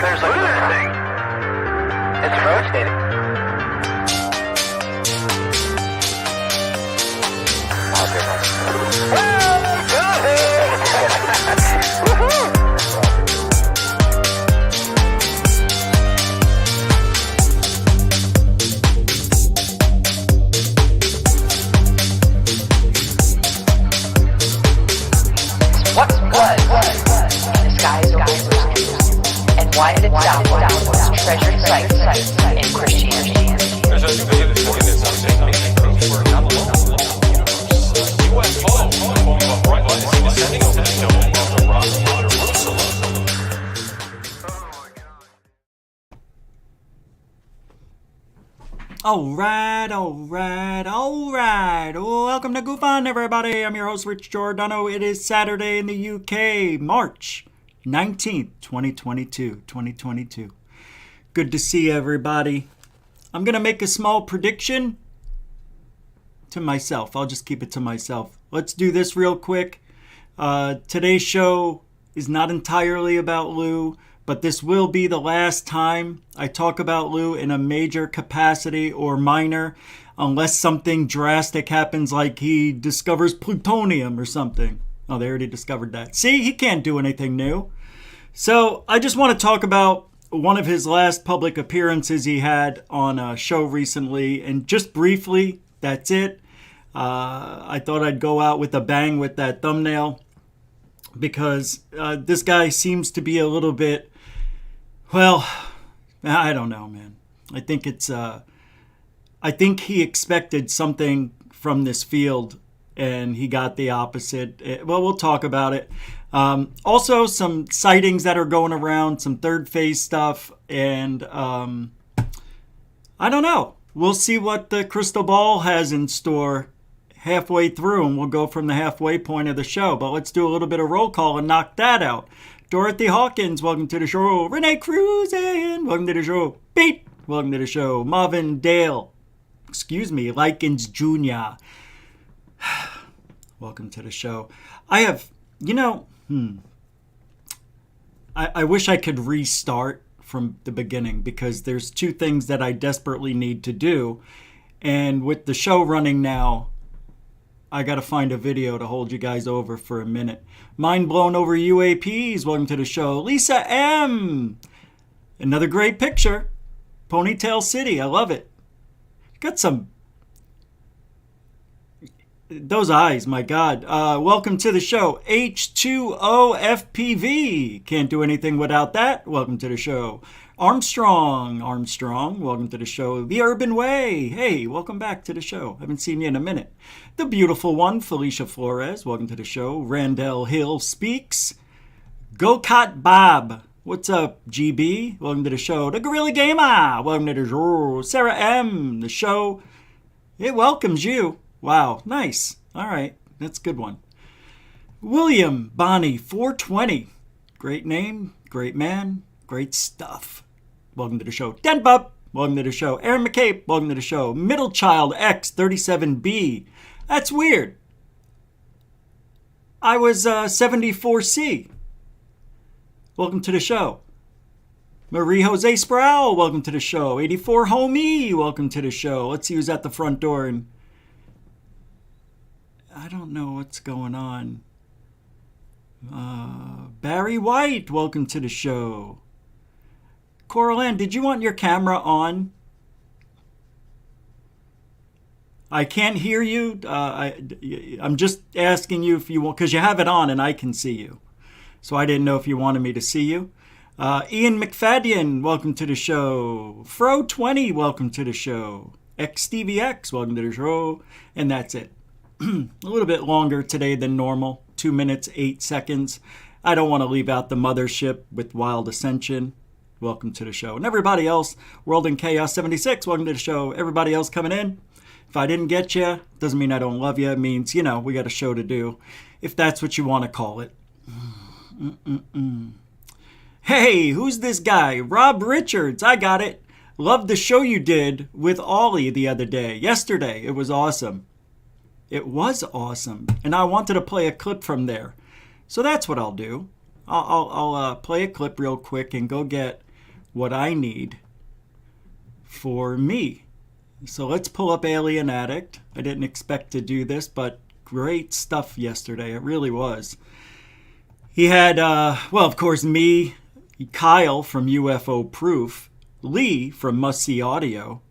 There's like a thing. It's rotating. Why did it download treasured sites in Christianity? All right. Welcome to Goof On, everybody. I'm your host, Rich Giordano. It is Saturday in the UK, March 19th, 2022. Good to see everybody. I'm going to make a small prediction to myself. I'll just keep it to myself. Let's do this real quick. Today's show is not entirely about Lue, but this will be the last time I talk about Lue in a major capacity or minor, unless something drastic happens like he discovers plutonium or something. Oh, they already discovered that. See, he can't do anything new. So I just want to talk about one of his last public appearances he had on a show recently. And just briefly, that's it. I thought I'd go out with a bang with that thumbnail because this guy seems to be a little bit, well, I don't know, man. I think he expected something from this field and he got the opposite. Well, we'll talk about it. Also, some sightings that are going around, some third phase stuff, and I don't know. We'll see what the crystal ball has in store halfway through, and we'll go from the halfway point of the show. But let's do a little bit of roll call and knock that out. Dorothy Hawkins, welcome to the show. Renee Cruzen, welcome to the show. Pete, welcome to the show. Marvin Dale, Likens Jr., welcome to the show. I have, I wish I could restart from the beginning because there's two things that I desperately need to do. And with the show running now, I got to find a video to hold you guys over for a minute. Mind blown over UAPs, welcome to the show. Lisa M. Another great picture. Ponytail City, I love it. Got some... Those eyes, my God. Welcome to the show. H2OFPV. Can't do anything without that. Welcome to the show. Armstrong, welcome to the show. The Urban Way. Hey, welcome back to the show. Haven't seen you in a minute. The beautiful one, Felicia Flores. Welcome to the show. Randall Hill Speaks. Go-Cot Bob. What's up, GB? Welcome to the show. The Gorilla Gamer. Welcome to the show. Sarah M. The show. It welcomes you. Wow, nice. All right, that's a good one. William Bonnie 420. Great name, great man, great stuff. Welcome to the show. Den Bub, welcome to the show. Aaron McCabe, welcome to the show. Middle Child X37B. That's weird. I was 74C. Welcome to the show. Marie Jose Sproul, welcome to the show. 84 Homie, welcome to the show. Let's see who's at the front door. And I don't know what's going on. Barry White, welcome to the show. Coral Ann, did you want your camera on? I can't hear you. I'm just asking you if you want, because you have it on and I can see you. So I didn't know if you wanted me to see you. Ian McFadden, welcome to the show. Fro20, welcome to the show. XTVX, welcome to the show. And that's it. A little bit longer today than normal. 2 minutes, 8 seconds. I don't want to leave out the mothership with Wild Ascension. Welcome to the show. And everybody else, World in Chaos 76, welcome to the show. Everybody else coming in. If I didn't get you, doesn't mean I don't love you. It means, we got a show to do. If that's what you want to call it. Hey, who's this guy? Rob Richards. I got it. Loved the show you did with Ollie the other day. Yesterday. It was awesome. It was awesome. And I wanted to play a clip from there. So that's what I'll do. I'll play a clip real quick and go get what I need for me. So let's pull up Alien Addict. I didn't expect to do this, but great stuff yesterday. It really was. He had, well, of course, me, Kyle from UFO Proof, Lee from Must See Audio,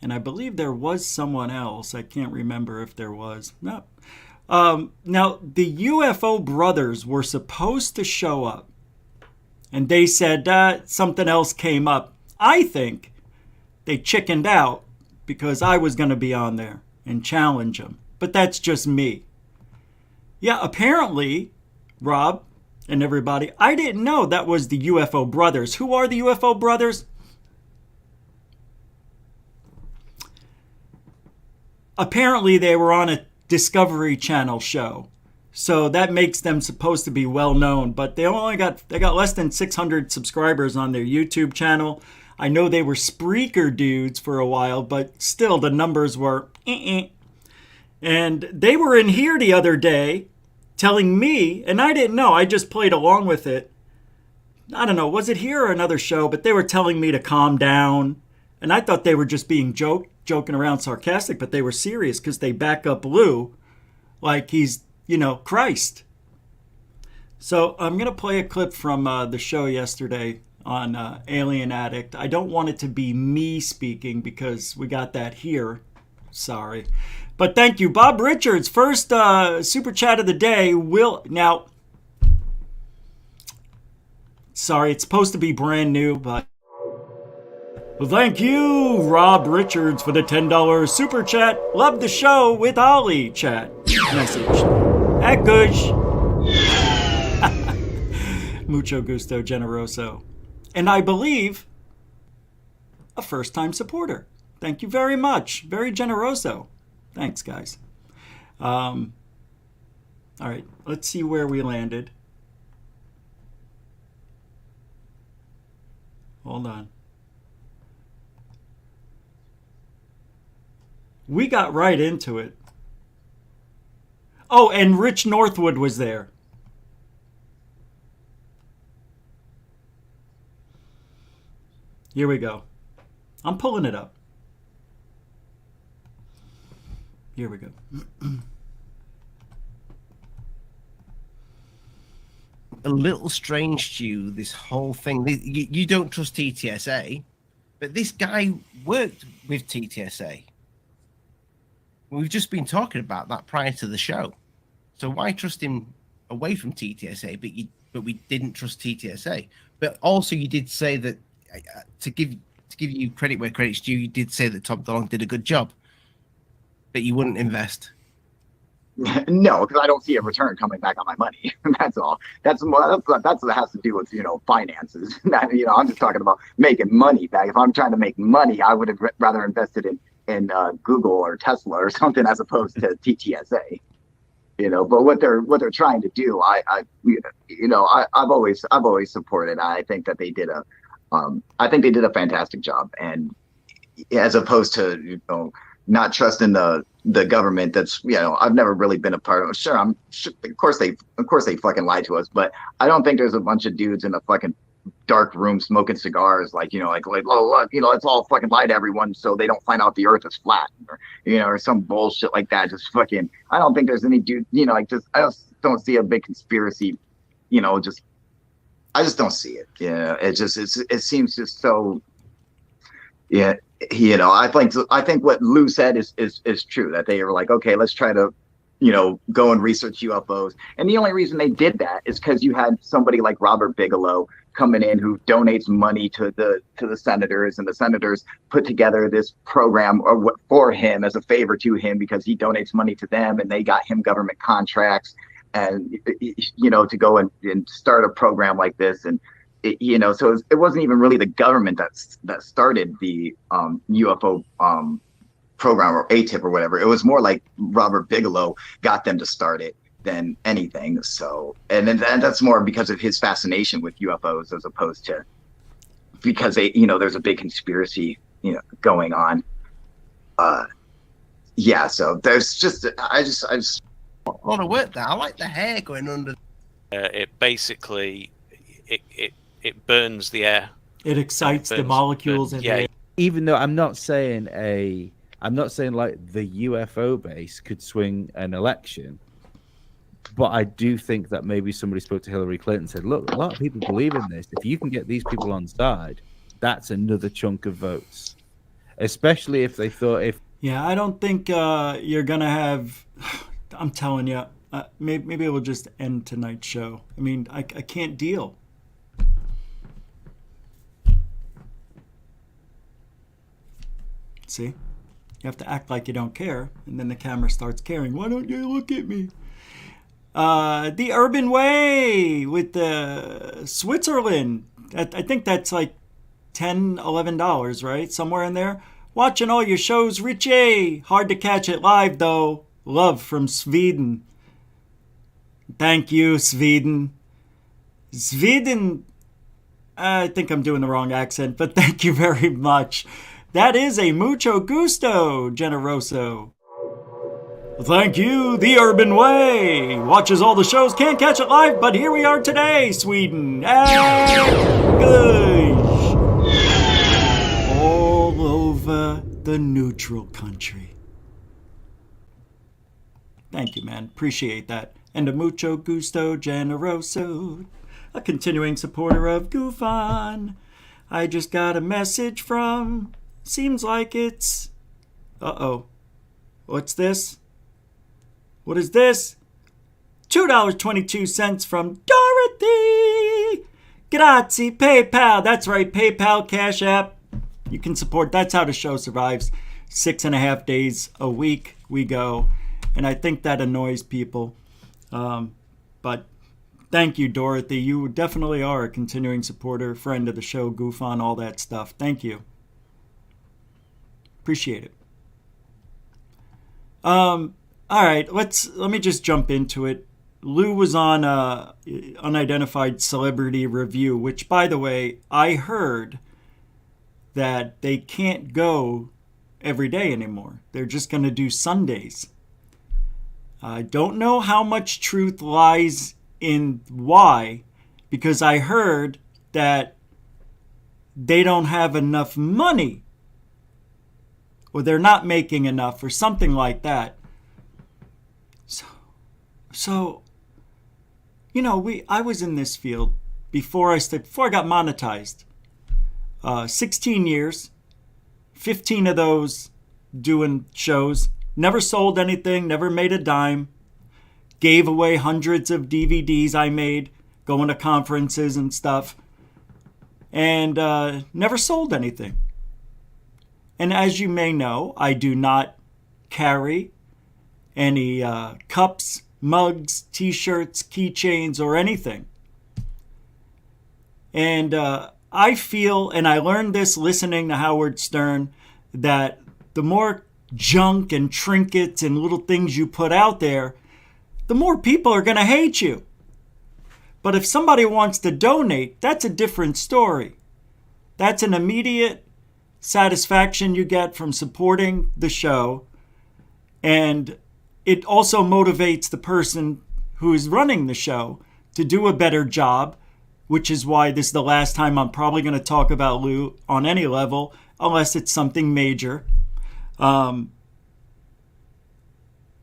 and I believe there was someone else. I can't remember if there was. No. Now, the UFO brothers were supposed to show up, and they said something else came up. I think they chickened out because I was going to be on there and challenge them. But that's just me. Yeah, apparently, Rob and everybody, I didn't know that was the UFO brothers. Who are the UFO brothers? Apparently, they were on a Discovery Channel show. So that makes them supposed to be well known, but they got less than 600 subscribers on their YouTube channel. I know they were Spreaker dudes for a while, but still the numbers were And they were in here the other day telling me, and I didn't know, I just played along with it. I don't know, was it here or another show, but they were telling me to calm down. And I thought they were just being joking around sarcastic, but they were serious because they back up Lou like he's, Christ. So I'm going to play a clip from the show yesterday on Alien Addict. I don't want it to be me speaking because we got that here. Sorry. But thank you. Bob Richards, first super chat of the day. Sorry, it's supposed to be brand new, but... Well, thank you, Rob Richards, for the $10 super chat. Love the show with Ollie chat message. At Gush. Mucho gusto generoso. And I believe a first-time supporter. Thank you very much. Very generoso. Thanks, guys. All right, let's see where we landed. Hold on. We got right into it. Oh, and Rich Northwood was there. Here we go. I'm pulling it up. Here we go. A little strange to you, this whole thing. You don't trust TTSA, but this guy worked with TTSA. We've just been talking about that prior to the show. So why trust him away from TTSA, but we didn't trust TTSA? But also you did say that, to give you credit where credit's due, you did say that Tom DeLonge did a good job, but you wouldn't invest. No, because I don't see a return coming back on my money. That's all. That's what has to do with finances. I'm just talking about making money back. If I'm trying to make money, I would have rather invested in Google or Tesla or something as opposed to TTSA. But what they're trying to do, I've always supported. I think that they did a fantastic job, and as opposed to not trusting the government. That's I've never really been a part of it. Sure, of course they fucking lied to us, but I don't think there's a bunch of dudes in a fucking dark room smoking cigars like oh look, let's all fucking lie to everyone so they don't find out the earth is flat, or some bullshit like that. Just fucking, I don't think there's any dude, I just don't see a big conspiracy, I just don't see it. It seems just so, I think what Lou said is true, that they were like, okay, let's try to go and research UFOs. And the only reason they did that is because you had somebody like Robert Bigelow coming in who donates money to the senators, and the senators put together this program for him as a favor to him because he donates money to them, and they got him government contracts and to go and start a program like this. And so it wasn't even really the government that started the UFO program or ATIP or whatever. It was more like Robert Bigelow got them to start it than anything. So, and that's more because of his fascination with UFOs as opposed to because there's a big conspiracy, going on. So there's just, I just A lot of work there. I like the hair going under. It basically, it burns the air. It excites the burns- molecules burns- in the air. Even though I'm not saying like the UFO base could swing an election, but I do think that maybe somebody spoke to Hillary Clinton and said, look, a lot of people believe in this. If you can get these people on side, that's another chunk of votes. Especially if they thought Yeah, I don't think you're going to have... I'm telling you, maybe we'll just end tonight's show. I mean, I can't deal. See? You have to act like you don't care, and then the camera starts caring. Why don't you look at me? The Urban Way with the Switzerland. I think that's like $10, $11, right? Somewhere in there. Watching all your shows, Richie. Hard to catch it live, though. Love from Sweden. Thank you, Sweden. Sweden. I think I'm doing the wrong accent, but thank you very much. That is a mucho gusto, Generoso. Thank you, The Urban Way. Watches all the shows, can't catch it live, but here we are today, Sweden. Good. All over the neutral country. Thank you, man. Appreciate that. And a mucho gusto, Generoso. A continuing supporter of Goof On. I just got a message from... Seems like it's... Uh-oh. What's this? What is this? $2.22 from Dorothy. Grazie, PayPal. That's right, PayPal, Cash App. You can support. That's how the show survives. 6.5 days a week we go. And I think that annoys people. But thank you, Dorothy. You definitely are a continuing supporter, friend of the show, Goof On, all that stuff. Thank you. Appreciate it. All right, let me just jump into it. Lou was on Unidentified Celebrity Review, which, by the way, I heard that they can't go every day anymore. They're just going to do Sundays. I don't know how much truth lies in why, because I heard that they don't have enough money, or they're not making enough, or something like that. So, you know, I was in this field before I got monetized. 16 years, 15 of those doing shows. Never sold anything, never made a dime. Gave away hundreds of DVDs I made, going to conferences and stuff. And never sold anything. And as you may know, I do not carry any cups, mugs, t-shirts, keychains, or anything. And I feel, and I learned this listening to Howard Stern, that the more junk and trinkets and little things you put out there, the more people are going to hate you. But if somebody wants to donate, that's a different story. That's an immediate satisfaction you get from supporting the show. And it also motivates the person who is running the show to do a better job, which is why this is the last time I'm probably going to talk about Lou on any level, unless it's something major.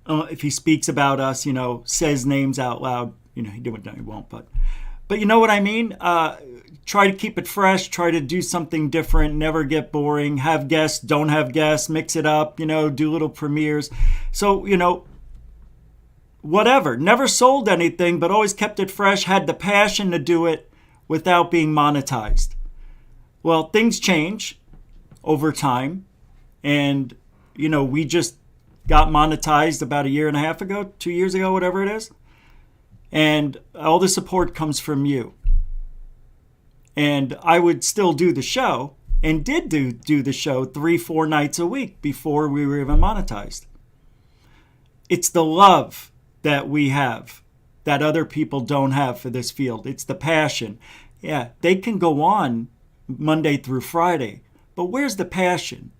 If he speaks about us, you know, says names out loud, you know, he won't, but you know what I mean? Try to keep it fresh, try to do something different, never get boring, have guests, don't have guests, mix it up, you know, do little premieres. So, you know, whatever. Never sold anything, but always kept it fresh, had the passion to do it without being monetized. Well, things change over time. And, you know, we just got monetized about 1.5 years ago, 2 years ago, whatever it is. And all the support comes from you. And I would still do the show, and did do the show 3-4 nights a week before we were even monetized. It's the love that we have that other people don't have for this field. It's the passion. Yeah, they can go on Monday through Friday, but where's the passion?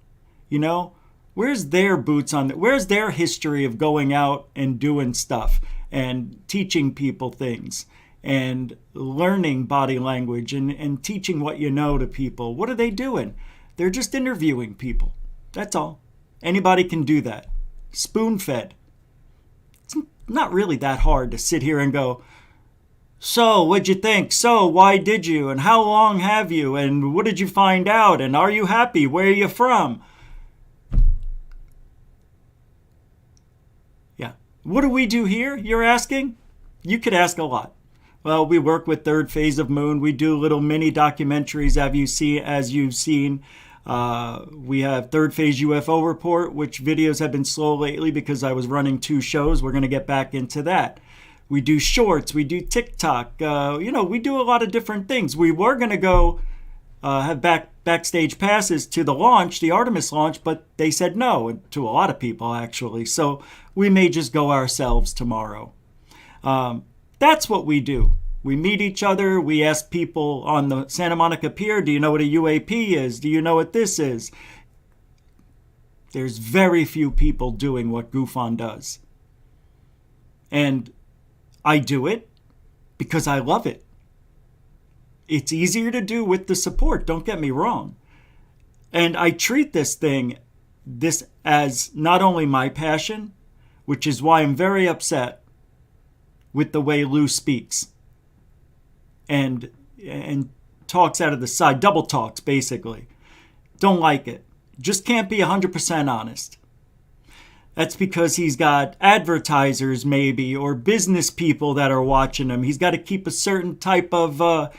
You know, where's their boots on where's their history of going out and doing stuff and teaching people things and learning body language and teaching what you know to people. What are they doing? They're just interviewing people. That's all. Anybody can do that. Spoon-fed. It's not really that hard to sit here and go, so, what'd you think? So, why did you? And how long have you? And what did you find out? And are you happy? Where are you from? Yeah. What do we do here, you're asking? You could ask a lot. Well, we work with Third Phase of Moon. We do little mini documentaries, as you've seen. We have Third Phase UFO Report, which videos have been slow lately because I was running 2 shows. We're going to get back into that. We do shorts. We do TikTok. We do a lot of different things. We were going to go have backstage passes to the launch, the Artemis launch, but they said no to a lot of people, actually. So we may just go ourselves tomorrow. That's what we do. We meet each other. We ask people on the Santa Monica Pier, do you know what a UAP is? Do you know what this is? There's very few people doing what GoofOn does. And I do it because I love it. It's easier to do with the support, don't get me wrong. And I treat this as not only my passion, which is why I'm very upset with the way Lou speaks and talks out of the side, double talks basically. Don't like it. Just can't be 100% honest. That's because he's got advertisers maybe or business people that are watching him. He's got to keep a certain type of,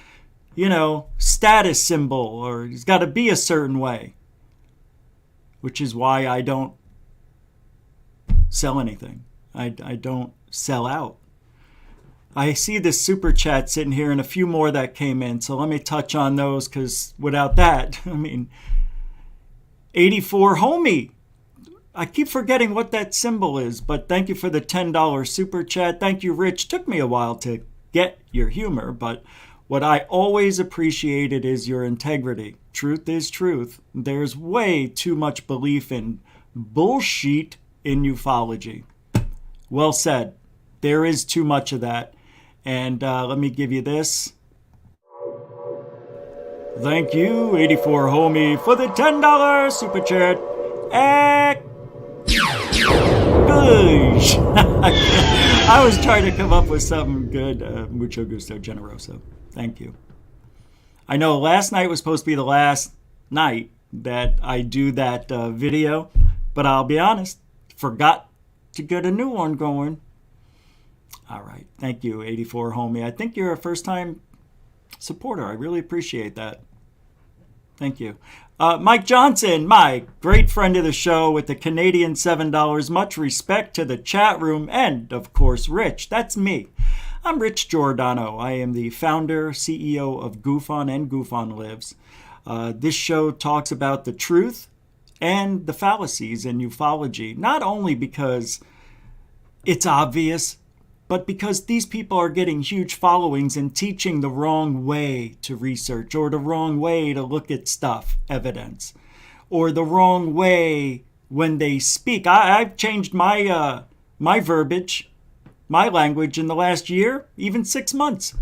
status symbol, or he's got to be a certain way, which is why I don't sell anything. I don't sell out. I see this super chat sitting here and a few more that came in. So let me touch on those because without that, 84 homie. I keep forgetting what that symbol is, but thank you for the $10 super chat. Thank you, Rich. Took me a while to get your humor, but what I always appreciated is your integrity. Truth is truth. There's way too much belief in bullshit in ufology. Well said. There is too much of that. And let me give you this. Thank you, 84 homie, for the $10 super chat. I was trying to come up with something good. Mucho gusto, generoso. Thank you. I know last night was supposed to be the last night that I do that video, but I'll be honest, forgot to get a new one going. All right. Thank you, 84 homie. I think you're a first-time supporter. I really appreciate that. Thank you. Mike Johnson, my great friend of the show with the Canadian $7. Much respect to the chat room and, of course, Rich. That's me. I'm Rich Giordano. I am the founder, CEO of GoofOn and GoofOn Lives. This show talks about the truth and the fallacies in ufology, not only because it's obvious, but because these people are getting huge followings and teaching the wrong way to research, or the wrong way to look at stuff, evidence, or the wrong way when they speak. I've changed my verbiage, my language in the last year, even 6 months.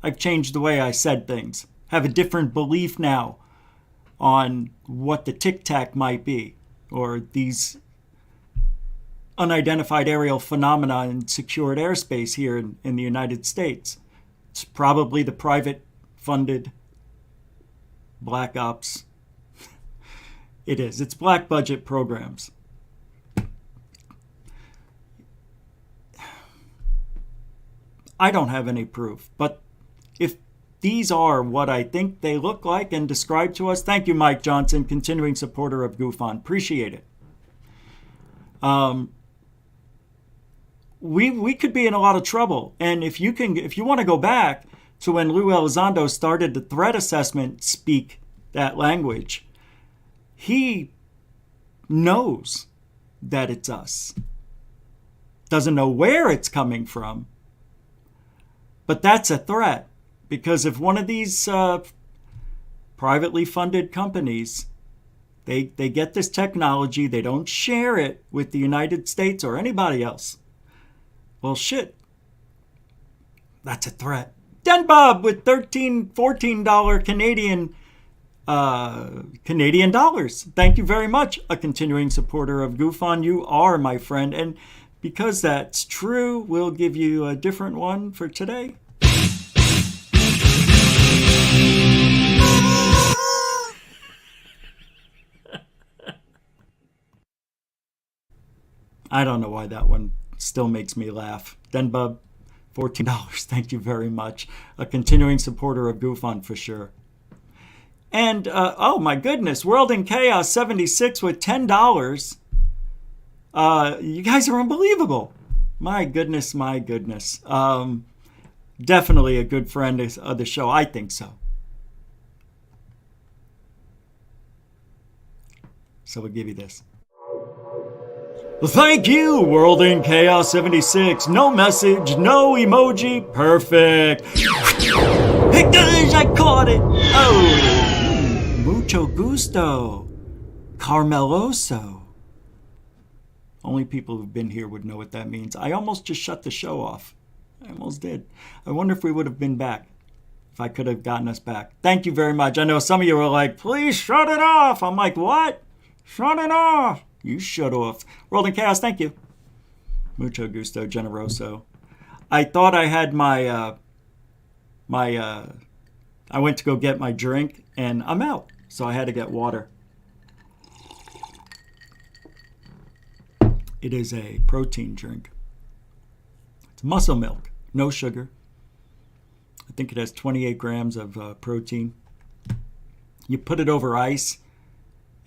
I've changed the way I said things. Have a different belief now on what the tic-tac might be, or these unidentified aerial phenomena in secured airspace here in the United States. It's probably the private-funded black ops. It is. It's black budget programs. I don't have any proof, but if these are what I think they look like and describe to us, thank you, Mike Johnson, continuing supporter of GoofOn. Appreciate it. We could be in a lot of trouble. And if you want to go back to when Luis Elizondo started the threat assessment, speak that language, he knows that it's us. Doesn't know where it's coming from, but that's a threat. Because if one of these privately funded companies, they get this technology, they don't share it with the United States or anybody else, well, shit, That's a threat. Den Bob with $14 Canadian dollars. Thank you very much. A continuing supporter of GoofOn. You are, my friend. And because that's true, we'll give you a different one for today. I don't know why that one still makes me laugh. Denbub, $14. Thank you very much. A continuing supporter of GoofOn for sure. And, oh my goodness, World in Chaos 76 with $10. You guys are unbelievable. My goodness, my goodness. Definitely a good friend of the show. I think so. So we'll give you this. Thank you, World in Chaos 76. No message, no emoji. Perfect. Hey guys, I caught it. Oh, mucho gusto. Carmeloso. Only people who've been here would know what that means. I almost just shut the show off. I almost did. I wonder if we would have been back. If I could have gotten us back. Thank you very much. I know some of you were like, please shut it off. I'm like, what? Shut it off. You shut off. World in Chaos, thank you. Mucho gusto, generoso. I thought I had I went to go get my drink, and I'm out. So I had to get water. It is a protein drink. It's muscle milk, no sugar. I think it has 28 grams of protein. You put it over ice,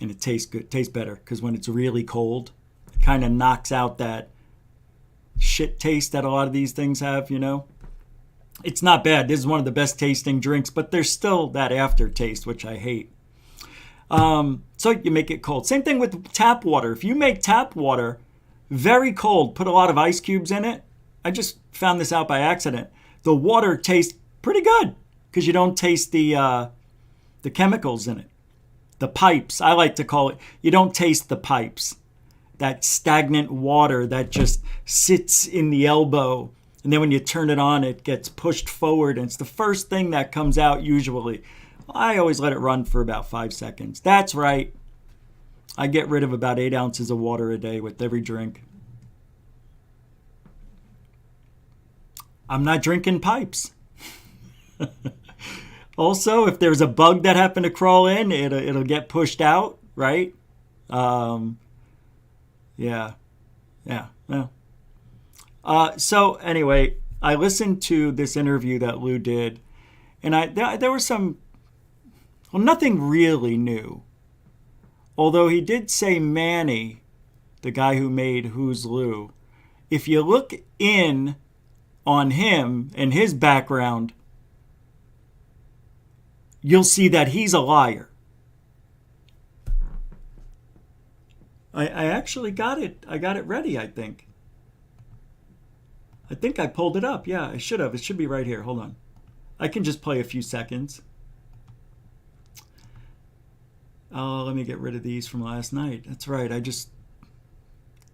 and it tastes good, tastes better, because when it's really cold, it kind of knocks out that shit taste that a lot of these things have, you know? It's not bad. This is one of the best tasting drinks, but there's still that aftertaste, which I hate. So you make it cold. Same thing with tap water. If you make tap water very cold, put a lot of ice cubes in it. I just found this out by accident. The water tastes pretty good because you don't taste the chemicals in it. The pipes, I like to call it, you don't taste the pipes. That stagnant water that just sits in the elbow. And then when you turn it on, it gets pushed forward. And it's the first thing that comes out usually. I always let it run for about 5 seconds. That's right. I get rid of about 8 ounces of water a day with every drink. I'm not drinking pipes. Also, if there's a bug that happened to crawl in, it'll get pushed out, right? Yeah. So anyway, I listened to this interview that Lou did, and there was nothing really new. Although he did say Manny, the guy who made Who's Lou, if you look in on him and his background, you'll see that he's a liar. I actually got it. I got it ready, I think. I think I pulled it up. Yeah, I should have. It should be right here. Hold on. I can just play a few seconds. Oh, let me get rid of these from last night. That's right. I just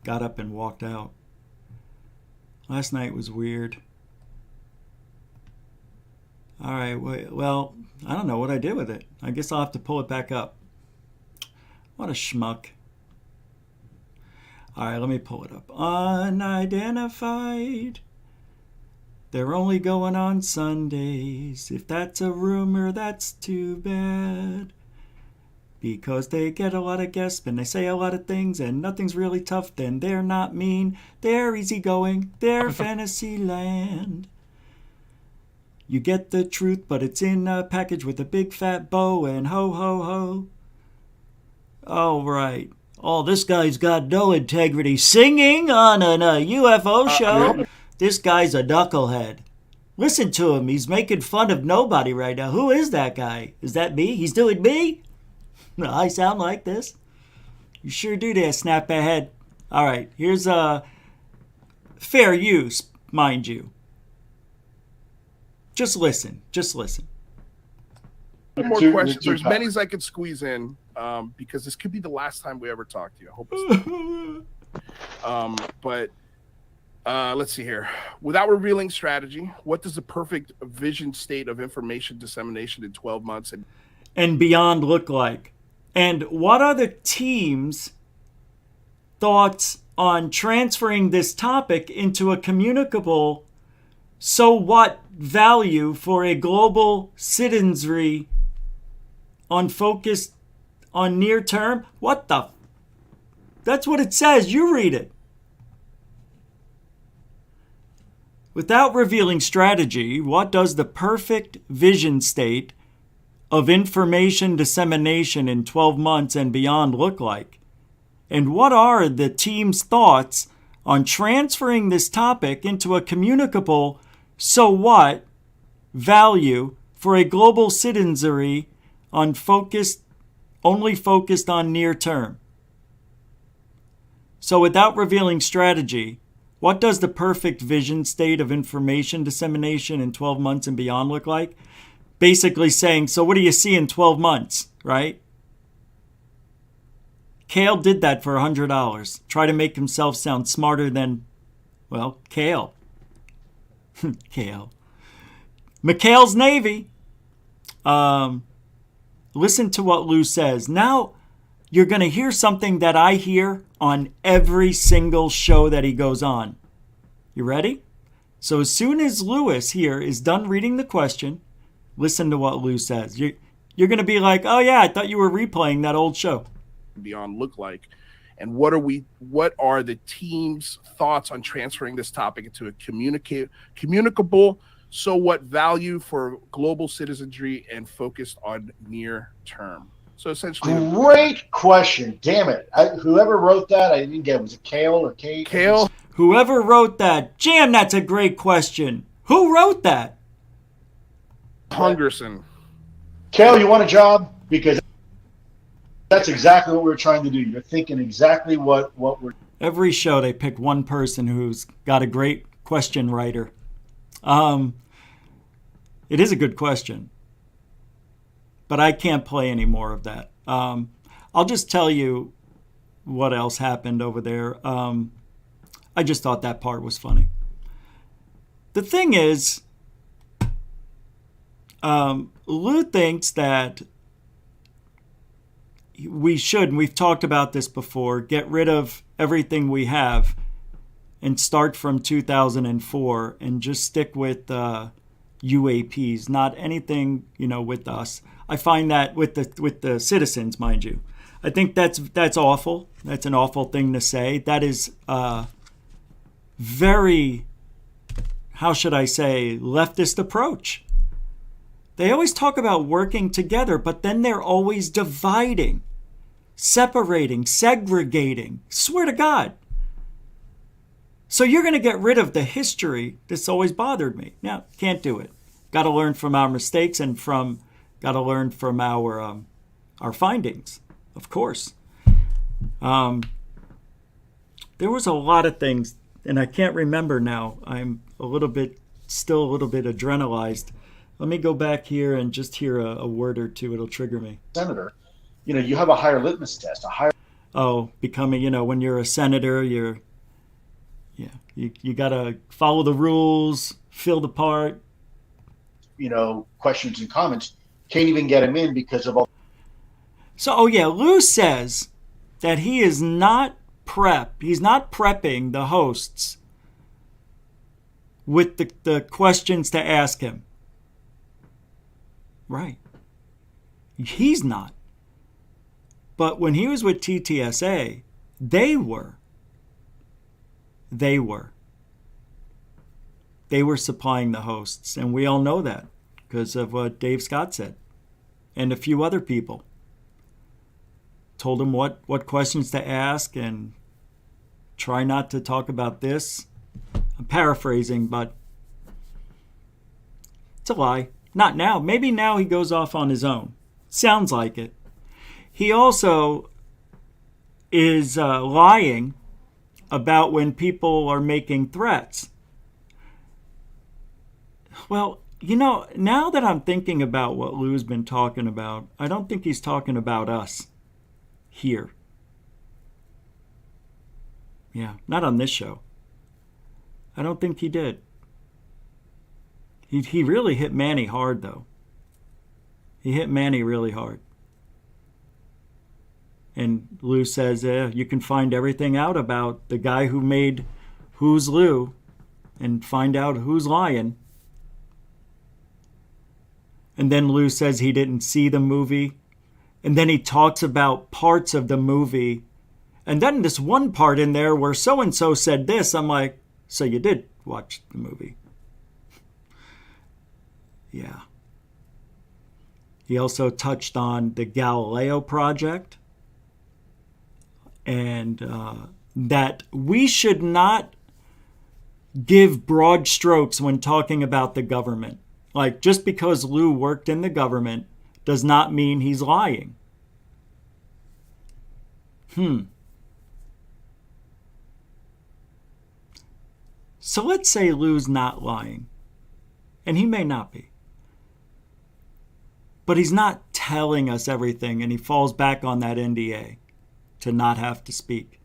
got up and walked out. Last night was weird. All right. Well, I don't know what I did with it. I guess I'll have to pull it back up. What a schmuck. All right, let me pull it up. Unidentified. They're only going on Sundays. If that's a rumor, that's too bad. Because they get a lot of guests and they say a lot of things and nothing's really tough, then they're not mean. They're easygoing. They're fantasy land. You get the truth, but it's in a package with a big fat bow and ho, ho, ho. All right. Oh, this guy's got no integrity. Singing on a UFO show? This guy's a knucklehead. Listen to him. He's making fun of nobody right now. Who is that guy? Is that me? He's doing me? No, I sound like this. You sure do there, snap ahead. All right, here's fair use, mind you. Just listen. More questions, or as many as I could squeeze in, because this could be the last time we ever talk to you. I hope it's not. But Let's see here. Without revealing strategy, what does the perfect vision state of information dissemination in 12 months and beyond look like? And what are the team's thoughts on transferring this topic into a communicable so what value for a global citizenry on focused on near term? What the? That's what it says. You read it. Without revealing strategy, what does the perfect vision state of information dissemination in 12 months and beyond look like? And what are the team's thoughts on transferring this topic into a communicable so what value for a global citizenry on only focused on near term? So without revealing strategy, what does the perfect vision state of information dissemination in 12 months and beyond look like? Basically saying, so what do you see in 12 months, right? Kale did that for $100. Try to make himself sound smarter than, well, Kale. Kale. McHale's Navy. Listen to what Lou says. Now you're going to hear something that I hear on every single show that he goes on. You ready? So as soon as Lewis here is done reading the question, listen to what Lou says. You're going to be like, oh yeah, I thought you were replaying that old show. beyond look like? And what are the team's thoughts on transferring this topic into a communicable so what value for global citizenry and focused on near term? So essentially, great question. Damn it! Whoever wrote that, I didn't get. Was it Kale or Kate? Kale. Whoever wrote that, Jam, that's a great question. Who wrote that? Hungerson. Kale, you want a job? Because that's exactly what we're trying to do. You're thinking exactly what we're. Every show they pick one person who's got a great question writer. It is a good question, but I can't play any more of that. I'll just tell you what else happened over there. I just thought that part was funny. The thing is, Lou thinks that we should, and we've talked about this before, get rid of everything we have and start from 2004 and just stick with UAPs, not anything, with us. I find that with the citizens, mind you, I think that's awful. That's an awful thing to say. That is very, how should I say, leftist approach. They always talk about working together, but then they're always dividing, separating, segregating. Swear to God. So you're going to get rid of the history that's always bothered me. Now, can't do it. Got to learn from our mistakes and got to learn from our findings, of course. There was a lot of things, and I can't remember now. I'm still a little bit adrenalized. Let me go back here and just hear a word or two. It'll trigger me. Senator, you have a higher litmus test, becoming, when you're a senator, you got to follow the rules, fill the part. Questions and comments. Can't even get them in because of all. So, Lou says that he is not he's not prepping the hosts with the questions to ask him. Right. He's not. But when he was with TTSA, they were supplying the hosts, and we all know that because of what Dave Scott said and a few other people told him what questions to ask and try not to talk about this. I'm paraphrasing, but it's a lie. Not now. Maybe now he goes off on his own. Sounds like it. He also is lying about when people are making threats. Well, now that I'm thinking about what Lou's been talking about, I don't think he's talking about us here. Yeah, not on this show. I don't think he did. He really hit Manny hard, though. He hit Manny really hard. And Lue says, you can find everything out about the guy who made Who's Lue and find out who's lying. And then Lue says he didn't see the movie. And then he talks about parts of the movie. And then this one part in there where so-and-so said this, I'm like, so you did watch the movie? Yeah. He also touched on the Galileo project and that we should not give broad strokes when talking about the government. Like, just because Lue worked in the government does not mean he's lying. So let's say Lue's not lying, and he may not be. But he's not telling us everything, and he falls back on that NDA to not have to speak.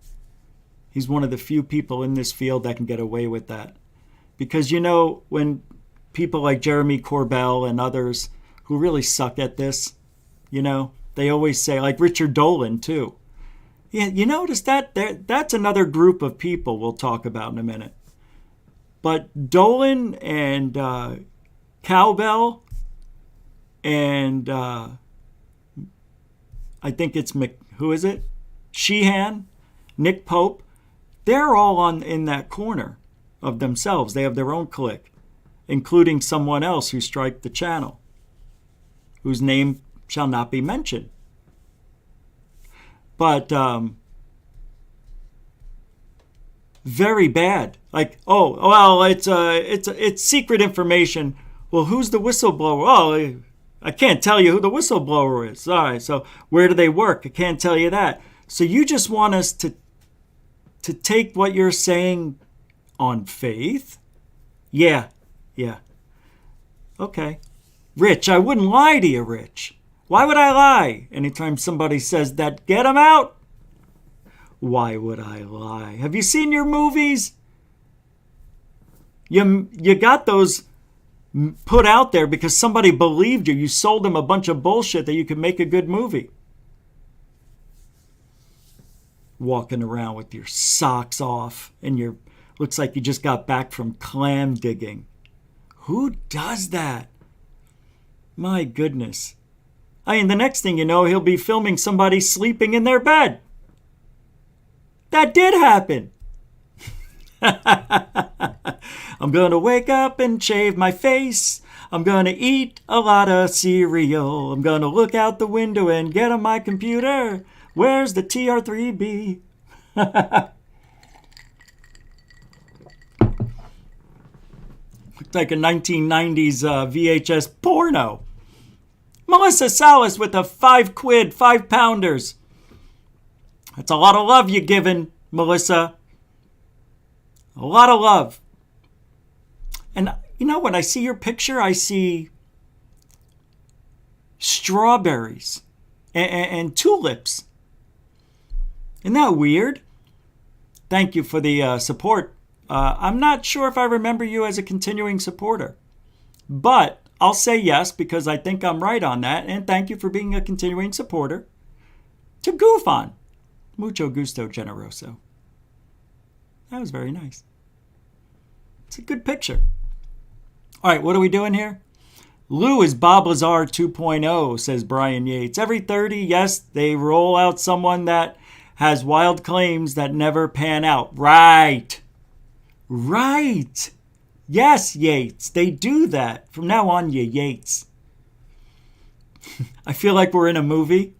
He's one of the few people in this field that can get away with that. Because, you know, when people like Jeremy Corbell and others who really suck at this, you know, they always say, like Richard Dolan, too. Yeah, you notice that? That's another group of people we'll talk about in a minute. But Dolan and Cowbell and I think it's who is it? Sheehan, Nick Pope. They're all in that corner of themselves. They have their own clique, including someone else who striked the channel, whose name shall not be mentioned. But very bad. Like, oh well, it's secret information. Well, who's the whistleblower? Oh, I can't tell you who the whistleblower is. All right, so where do they work? I can't tell you that. So you just want us to take what you're saying on faith? Yeah. Okay. Rich, I wouldn't lie to you, Rich. Why would I lie? Anytime somebody says that, get them out. Why would I lie? Have you seen your movies? You got those put out there because somebody believed you. You sold them a bunch of bullshit that you could make a good movie. Walking around with your socks off and looks like you just got back from clam digging. Who does that? My goodness. I mean, the next thing you know, he'll be filming somebody sleeping in their bed. That did happen. I'm going to wake up and shave my face. I'm going to eat a lot of cereal. I'm going to look out the window and get on my computer. Where's the TR3B? Looks like a 1990s VHS porno. Melissa Salas with a 5 quid, 5 pounders. That's a lot of love you're giving, Melissa. A lot of love. And you know, when I see your picture, I see strawberries and tulips. Isn't that weird? Thank you for the support. I'm not sure if I remember you as a continuing supporter, but I'll say yes because I think I'm right on that. And thank you for being a continuing supporter to goof on. Mucho gusto, generoso. That was very nice. It's a good picture. All right, what are we doing here? Lue is Bob Lazar 2.0, says Brian Yates. Every 30, yes, they roll out someone that has wild claims that never pan out. Right. Yes, Yates, they do that. From now on, you Yates. I feel like we're in a movie.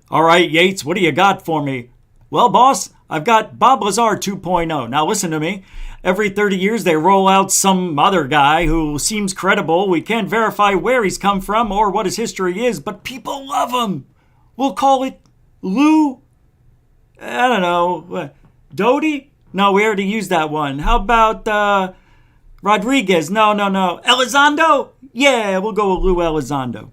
All right, Yates, what do you got for me? Well, boss, I've got Bob Lazar 2.0. Now listen to me. Every 30 years, they roll out some other guy who seems credible. We can't verify where he's come from or what his history is, but people love him. We'll call it Lue. I don't know. Doty? No, we already used that one. How about Rodriguez? No. Elizondo? Yeah, we'll go with Lue Elizondo.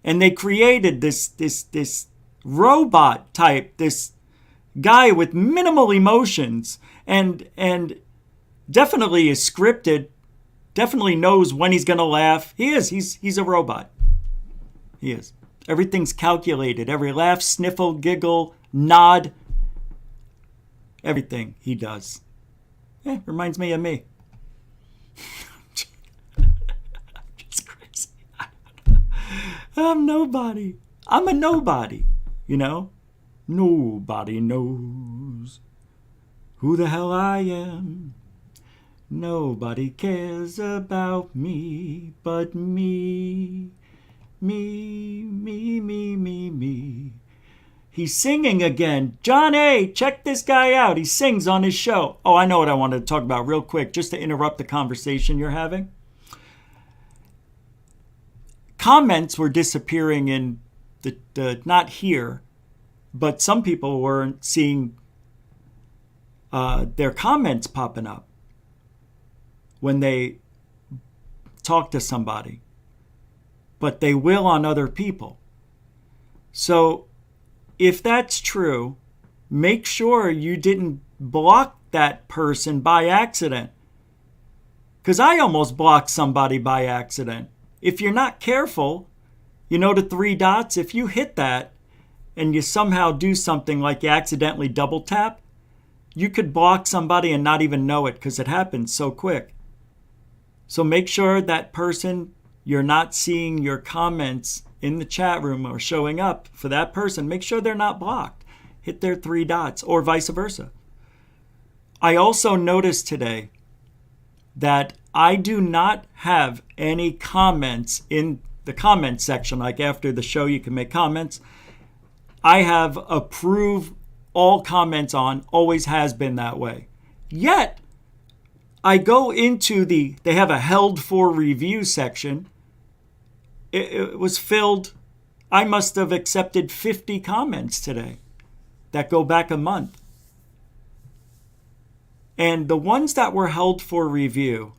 And they created this robot type, this guy with minimal emotions. And Definitely is scripted. Definitely knows when he's going to laugh. He is. He's a robot. He is. Everything's calculated. Every laugh, sniffle, giggle, nod. Everything he does. Reminds me of me. Just crazy. I'm nobody. I'm a nobody. You know? Nobody knows who the hell I am. Nobody cares about me but me. Me. He's singing again. John A., check this guy out. He sings on his show. Oh, I know what I wanted to talk about real quick, just to interrupt the conversation you're having. Comments were disappearing in the not here, but some people weren't seeing their comments popping up when they talk to somebody, but they will on other people. So if that's true, make sure you didn't block that person by accident. Because I almost blocked somebody by accident. If you're not careful, you know the three dots, if you hit that and you somehow do something like you accidentally double tap, you could block somebody and not even know it because it happens so quick. So make sure that person, you're not seeing your comments in the chat room or showing up for that person. Make sure they're not blocked. Hit their three dots or vice versa. I also noticed today that I do not have any comments in the comment section. Like after the show, you can make comments. I have approve all comments on, always has been that way. Yet, I go into they have a held for review section. It was filled. I must have accepted 50 comments today that go back a month. And the ones that were held for review,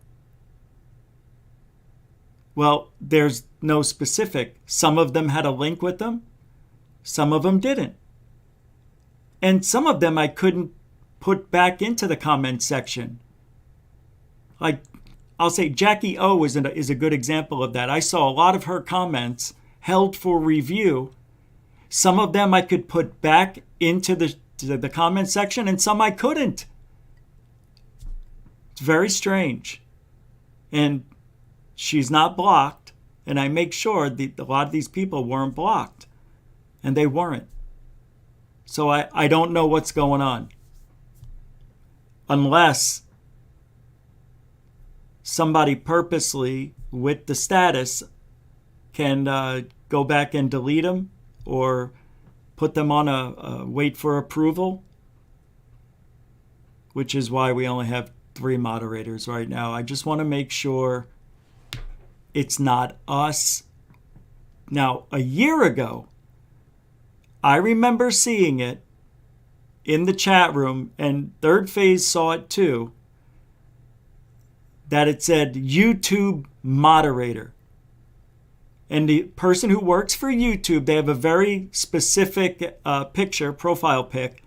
well, there's no specific. Some of them had a link with them. Some of them didn't. And some of them I couldn't put back into the comment section. Like, I'll say Jackie O is a good example of that. I saw a lot of her comments held for review. Some of them I could put back into the comment section, and some I couldn't. It's very strange. And she's not blocked, and I make sure a lot of these people weren't blocked, and they weren't. So I don't know what's going on. Unless somebody purposely, with the status, can go back and delete them or put them on a wait for approval, which is why we only have 3 moderators right now. I just want to make sure it's not us. Now, a year ago, I remember seeing it in the chat room, and Third Phase saw it too, that it said YouTube moderator. And the person who works for YouTube, they have a very specific picture, profile pic.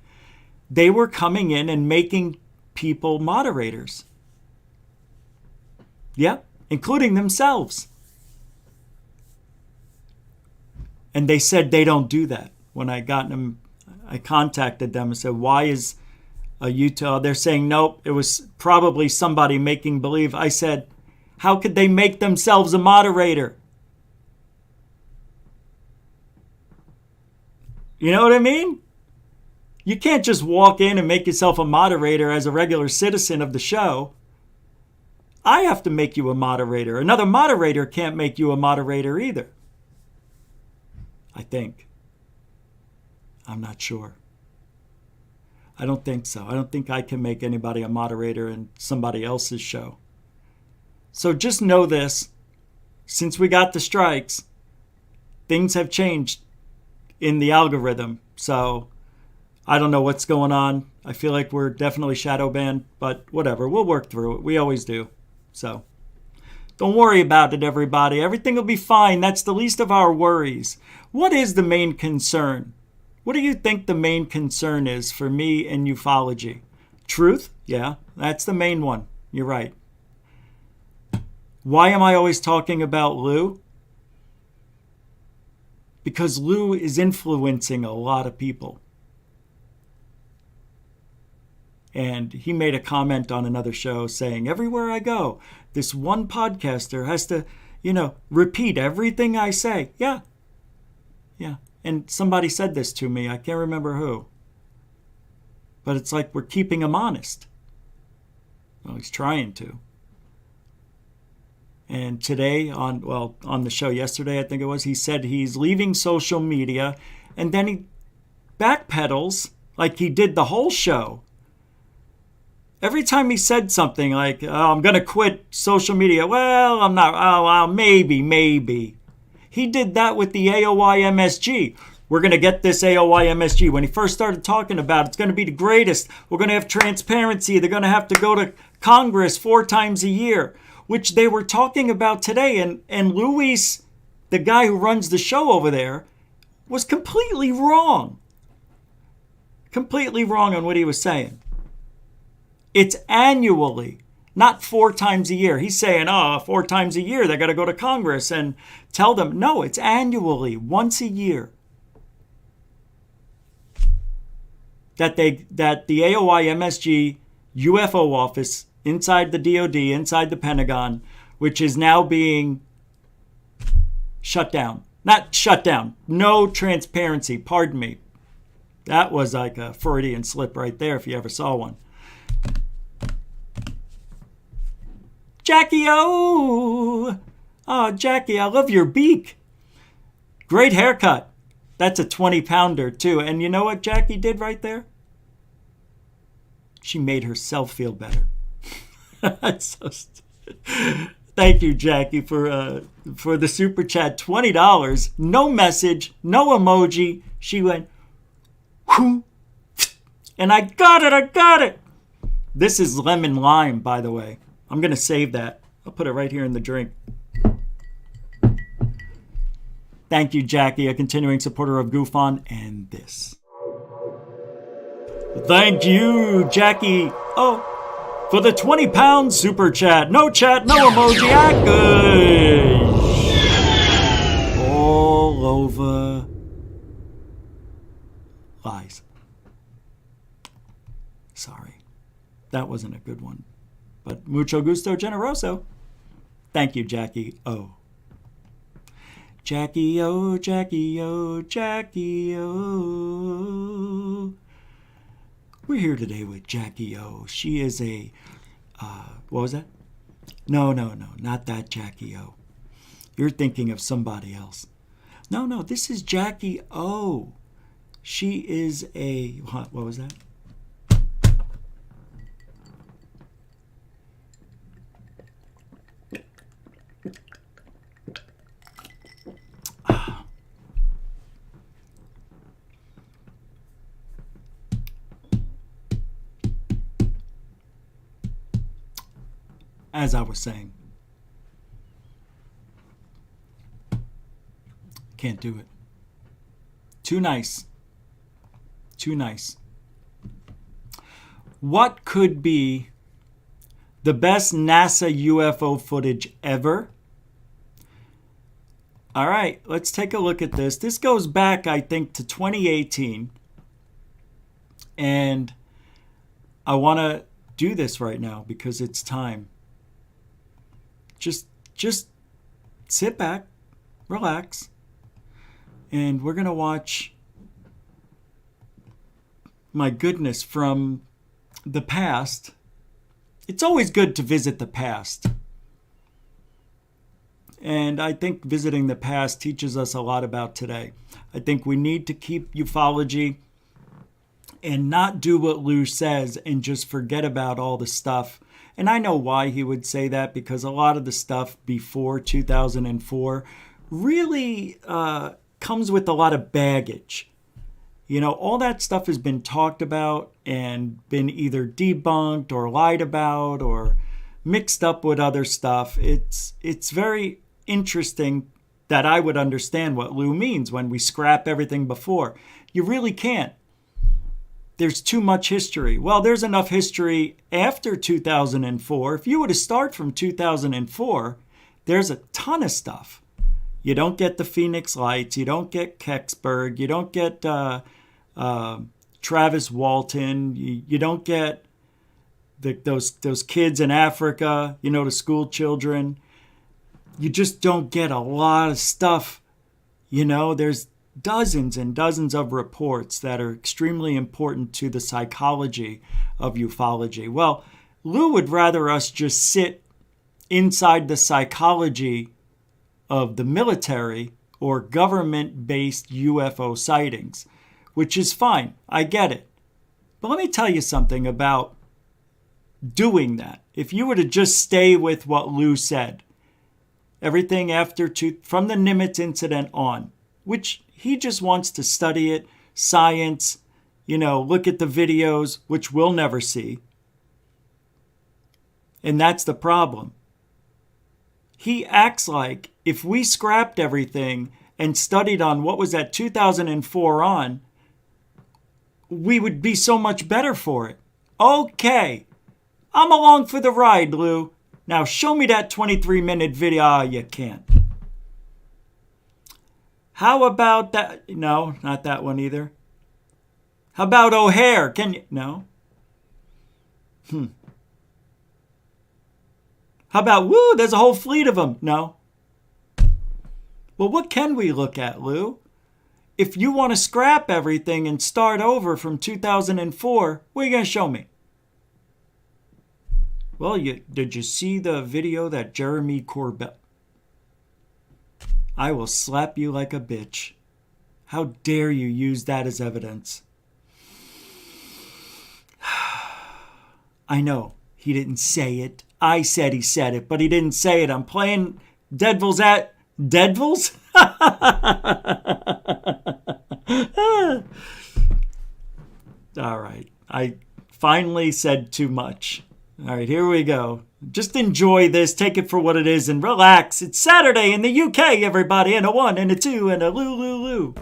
They were coming in and making people moderators. Yep, including themselves. And they said they don't do that. When I contacted them and said, why is a YouTube? They're saying, nope, it was probably somebody making believe. I said, how could they make themselves a moderator? You know what I mean? You can't just walk in and make yourself a moderator as a regular citizen of the show. I have to make you a moderator. Another moderator can't make you a moderator either. I think. I'm not sure. I don't think so. I don't think I can make anybody a moderator in somebody else's show. So just know this. Since we got the strikes, things have changed in the algorithm. So I don't know what's going on. I feel like we're definitely shadow banned, but whatever. We'll work through it. We always do. So don't worry about it, everybody. Everything will be fine. That's the least of our worries. What is the main concern? What do you think the main concern is for me and ufology? Truth? Yeah, that's the main one. You're right. Why am I always talking about Lue? Because Lue is influencing a lot of people. And he made a comment on another show saying, everywhere I go, this one podcaster has to, repeat everything I say. Yeah. And somebody said this to me. I can't remember who. But it's like we're keeping him honest. Well, he's trying to. And today, on the show yesterday, I think it was, he said he's leaving social media, and then he backpedals like he did the whole show. Every time he said something like, oh, I'm going to quit social media. Well, I'm not. Oh, well, maybe. He did that with the AOI MSG. We're going to get this AOI MSG. When he first started talking about it, it's going to be the greatest. We're going to have transparency. They're going to have to go to Congress 4 times a year, which they were talking about today. And Luis, the guy who runs the show over there, was completely wrong. Completely wrong on what he was saying. It's annually, not 4 times a year. He's saying, 4 times a year, they got to go to Congress and tell them. No, it's annually, once a year. That the AOI MSG UFO office inside the DOD, inside the Pentagon, which is now being shut down. Not shut down. No transparency. Pardon me. That was like a Freudian slip right there if you ever saw one. Jackie O! Oh, Jackie, I love your beak. Great haircut. That's a 20-pounder too. And you know what Jackie did right there? She made herself feel better. That's so Thank you, Jackie, for the super chat. $20. No message, no emoji. She went, whoo, and I got it. This is lemon lime, by the way. I'm going to save that. I'll put it right here in the drink. Thank you, Jackie, a continuing supporter of GoofOn and this. Thank you, Jackie. Oh, for the 20-pound super chat. No emoji, act good. All over lies. Sorry. That wasn't a good one. But mucho gusto generoso. Thank you, Jackie O. Jackie O, Jackie O, Jackie O. We're here today with Jackie O. She is a, what was that? No, not that Jackie O. You're thinking of somebody else. No, this is Jackie O. She is a, what was that? As I was saying, can't do it. Too nice. What could be the best NASA UFO footage ever? All right, let's take a look at this. This goes back, I think, to 2018. And I want to do this right now because it's time. Just sit back, relax, and we're going to watch, my goodness, from the past. It's always good to visit the past. And I think visiting the past teaches us a lot about today. I think we need to keep ufology and not do what Lue says and just forget about all the stuff. And I know why he would say that, because a lot of the stuff before 2004 really comes with a lot of baggage. You know, all that stuff has been talked about and been either debunked or lied about or mixed up with other stuff. It's very interesting that I would understand what Lue means when we scrap everything before. You really can't. there's too much history. Well, there's enough history after 2004. If you were to start from 2004, there's a ton of stuff. You don't get the Phoenix Lights. You don't get Kecksburg. You don't get Travis Walton. You don't get those kids in Africa, the school children. You just don't get a lot of stuff. There's dozens and dozens of reports that are extremely important to the psychology of ufology. Well, Lou would rather us just sit inside the psychology of the military or government-based UFO sightings, which is fine. I get it. But let me tell you something about doing that. If you were to just stay with what Lou said, everything from the Nimitz incident on, which he just wants to study it, science, look at the videos, which we'll never see. And that's the problem. He acts like if we scrapped everything and studied on what was that 2004 on, we would be so much better for it. Okay, I'm along for the ride, Lou. Now show me that 23-minute video. Ah, you can't. How about that? No, not that one either. How about O'Hare? Can you? No. How about, there's a whole fleet of them? No. Well, what can we look at, Lou? If you want to scrap everything and start over from 2004, what are you going to show me? Well, did you see the video that Jeremy Corbell... I will slap you like a bitch. How dare you use that as evidence? I know, he didn't say it. I said he said it, but he didn't say it. I'm playing Deadville's at... Deadville's? All right. I finally said too much. All right, here we go. Just enjoy this, take it for what it is, and relax. It's Saturday in the UK, everybody, and a 1 and a 2 and a Lou.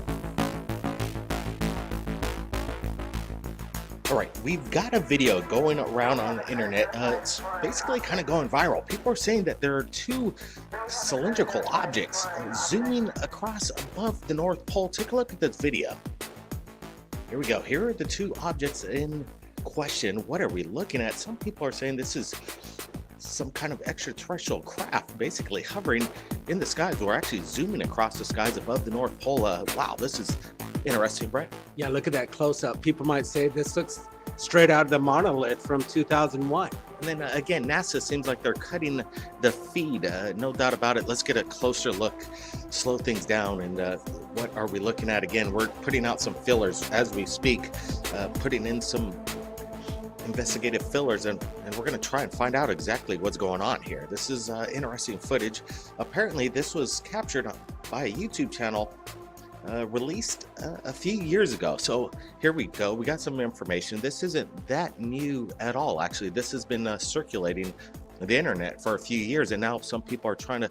All right, we've got a video going around on the internet. It's basically kind of going viral. People are saying that there are two cylindrical objects zooming across above the North Pole. Take a look at this video. Here we go. Here are the two objects in question. What are we looking at? Some people are saying this is some kind of extraterrestrial craft basically hovering in the skies. We're actually zooming across the skies above the North Pole. Wow, this is interesting, Brett. Yeah, look at that close-up. People might say this looks straight out of the monolith from 2001. And then again, NASA seems like they're cutting the feed, no doubt about it. Let's get a closer look, slow things down, and what are we looking at? Again, we're putting out some fillers as we speak, putting in some investigative fillers, and we're going to try and find out exactly what's going on here. This is interesting footage. Apparently, this was captured by a YouTube channel released a few years ago. So here we go. We got some information. This isn't that new at all. Actually, this has been circulating the internet for a few years, and now some people are trying to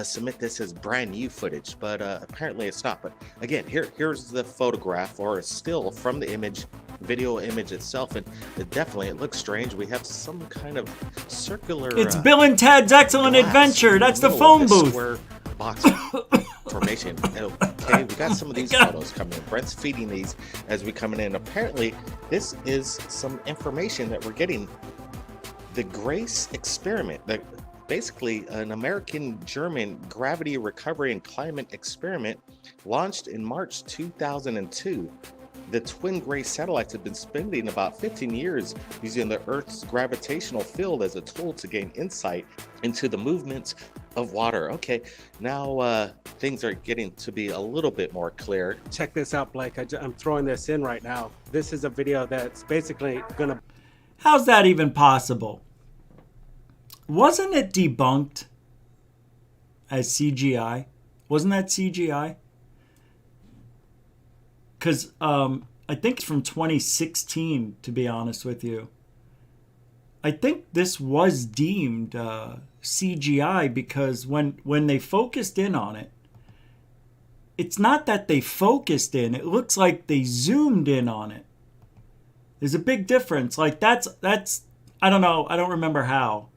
submit this as brand new footage, but apparently it's not. But again, here's the photograph or still from the video image itself, and it looks strange. We have some kind of circular... It's Bill and Ted's Excellent Adventure. That's the phone booth. Square box formation. Okay, we got some of these photos coming in. Brent's feeding these as we coming in. Apparently, this is some information that we're getting. The GRACE experiment, basically an American-German gravity recovery and climate experiment launched in March 2002. The twin GRACE satellites have been spending about 15 years using the Earth's gravitational field as a tool to gain insight into the movements of water. Okay, now things are getting to be a little bit more clear. Check this out, Blake. I'm throwing this in right now. This is a video that's basically going to... How's that even possible? Wasn't it debunked as CGI? Wasn't that CGI? Because I think it's from 2016, to be honest with you. I think this was deemed CGI because when they focused in on it, it's not that they focused in. It looks like they zoomed in on it. There's a big difference. Like that's I don't know. I don't remember how.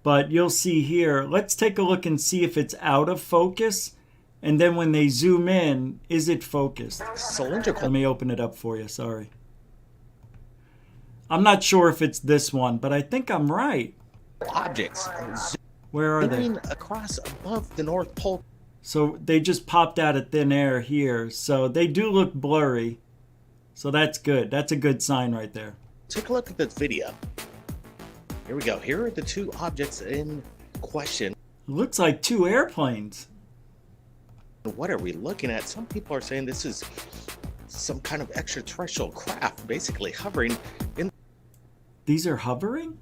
But you'll see here. Let's take a look and see if it's out of focus. And then when they zoom in, is it focused? Cylindrical Let me open it up for you. Sorry. I'm not sure if it's this one, but I think I'm right. objects Where are they? zooming across above the North Pole. So they just popped out of thin air here. So they do look blurry. So that's good. That's a good sign right there. Take a look at this video. Here we go. Here are the two objects in question. It looks like two airplanes. What are we looking at? Some people are saying this is some kind of extraterrestrial craft basically hovering in These are hovering?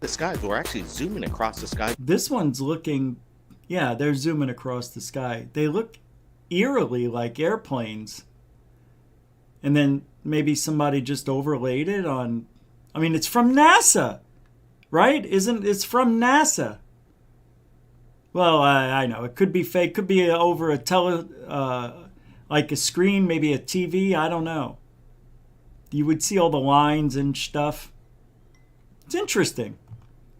the skies. We're actually zooming across the sky. This one's looking, yeah, they're zooming across the sky. They look eerily like airplanes. And then maybe somebody just overlaid it on, I mean, it's from NASA, right? It's from NASA. Well, I know. It could be fake. Could be over like a screen, maybe a TV. I don't know. You would see all the lines and stuff. It's interesting.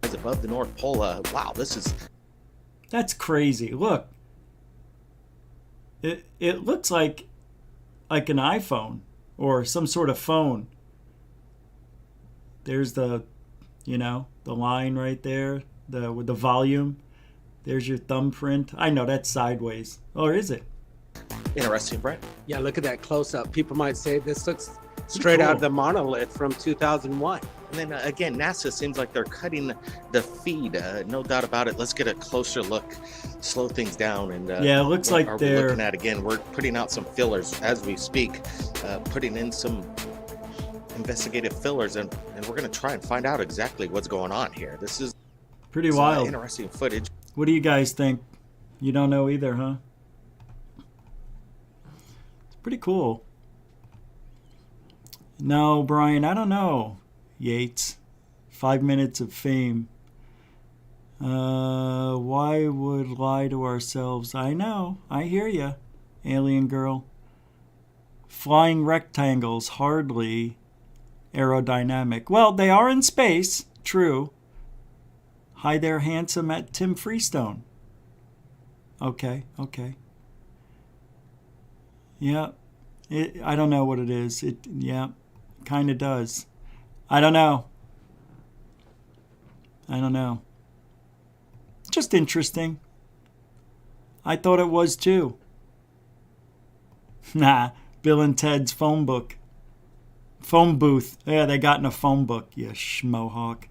Above the North Pole. Wow, That's crazy. Look. It looks like an iPhone or some sort of phone. There's the line right there, with the volume. There's your thumbprint. I know that's sideways. Or is it? interesting, Brett. Yeah, look at that close up. People might say this looks straight out of the monolith from 2001. And then again, NASA seems like they're cutting the feed. No doubt about it. Let's get a closer look, slow things down, and yeah, it looks like they're looking at again. We're putting out some fillers as we speak, putting in some investigative fillers, and we're going to try and find out exactly what's going on here. This is pretty wild. Interesting footage. What do you guys think? You don't know either, huh? It's pretty cool. No, Brian, I don't know. Yates, 5 minutes of fame. Why would lie to ourselves? I know. I hear you, alien girl. Flying rectangles, hardly aerodynamic. Well, they are in space, true. Hi there, handsome, at Tim Freestone. Okay. Yeah, I don't know what it is. Yeah, kind of does. I don't know. Just interesting. I thought it was too. Nah, Bill and Ted's phone booth. Yeah, they got in a phone book, you schmohawk.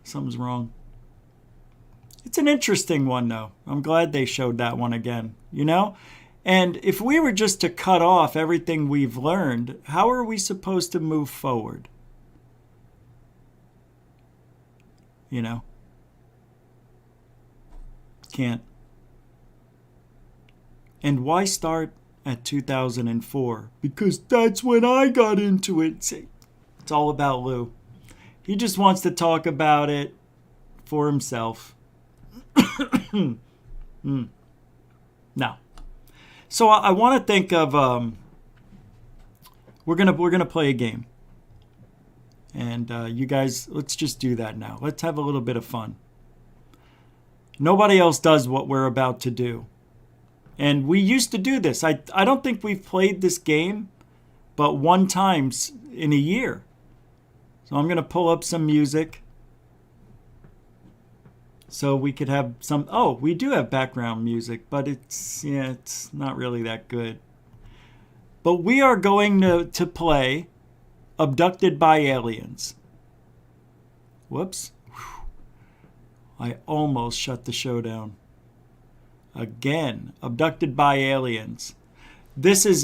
Something's wrong. It's an interesting one, though. I'm glad they showed that one again, And if we were just to cut off everything we've learned, how are we supposed to move forward? Can't. And why start at 2004? Because that's when I got into it. See, it's all about Lou. He just wants to talk about it for himself. No. So I want to think of we're gonna play a game, and you guys, let's just do that now. Let's have a little bit of fun. Nobody else does what we're about to do, and we used to do this. I don't think we've played this game, but one time in a year. So I'm gonna pull up some music. So we could have some. Oh, we do have background music, but it's not really that good. But we are going to play Abducted by Aliens. Whoops. I almost shut the show down. Again, Abducted by Aliens. This is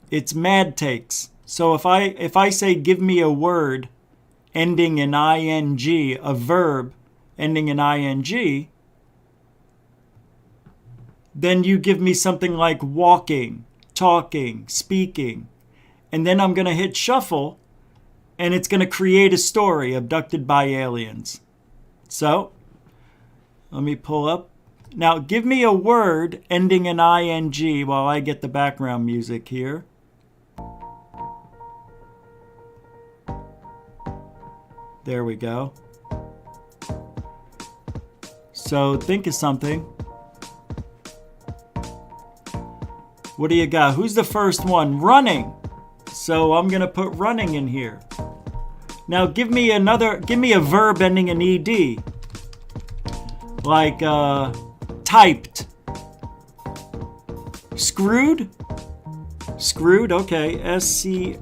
it's mad takes. So if I say give me a word ending in ing, a verb ending in ing, then you give me something like walking, talking, speaking, and then I'm going to hit shuffle, and it's going to create a story, Abducted by Aliens. So, let me pull up Now, give me a word ending in ing while I get the background music here. There we go. So, think of something. What do you got? Who's the first one? Running. So, I'm going to put running in here. Now, give me a verb ending in ed. Like, typed. Screwed? Screwed, okay. S-C-R-E-W-E-D.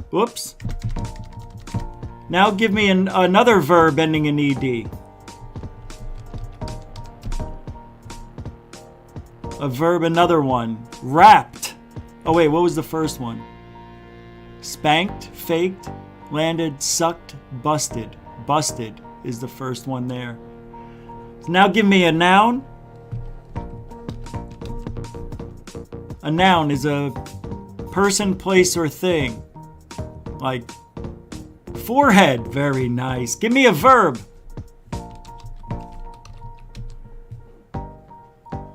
Whoops. Now give me another verb ending in ed. A verb, another one. Wrapped. Oh wait, what was the first one? Spanked, faked, landed, sucked, busted. Busted is the first one there. So now give me a noun. A noun is a person, place, or thing. Like forehead. Very nice. Give me a verb.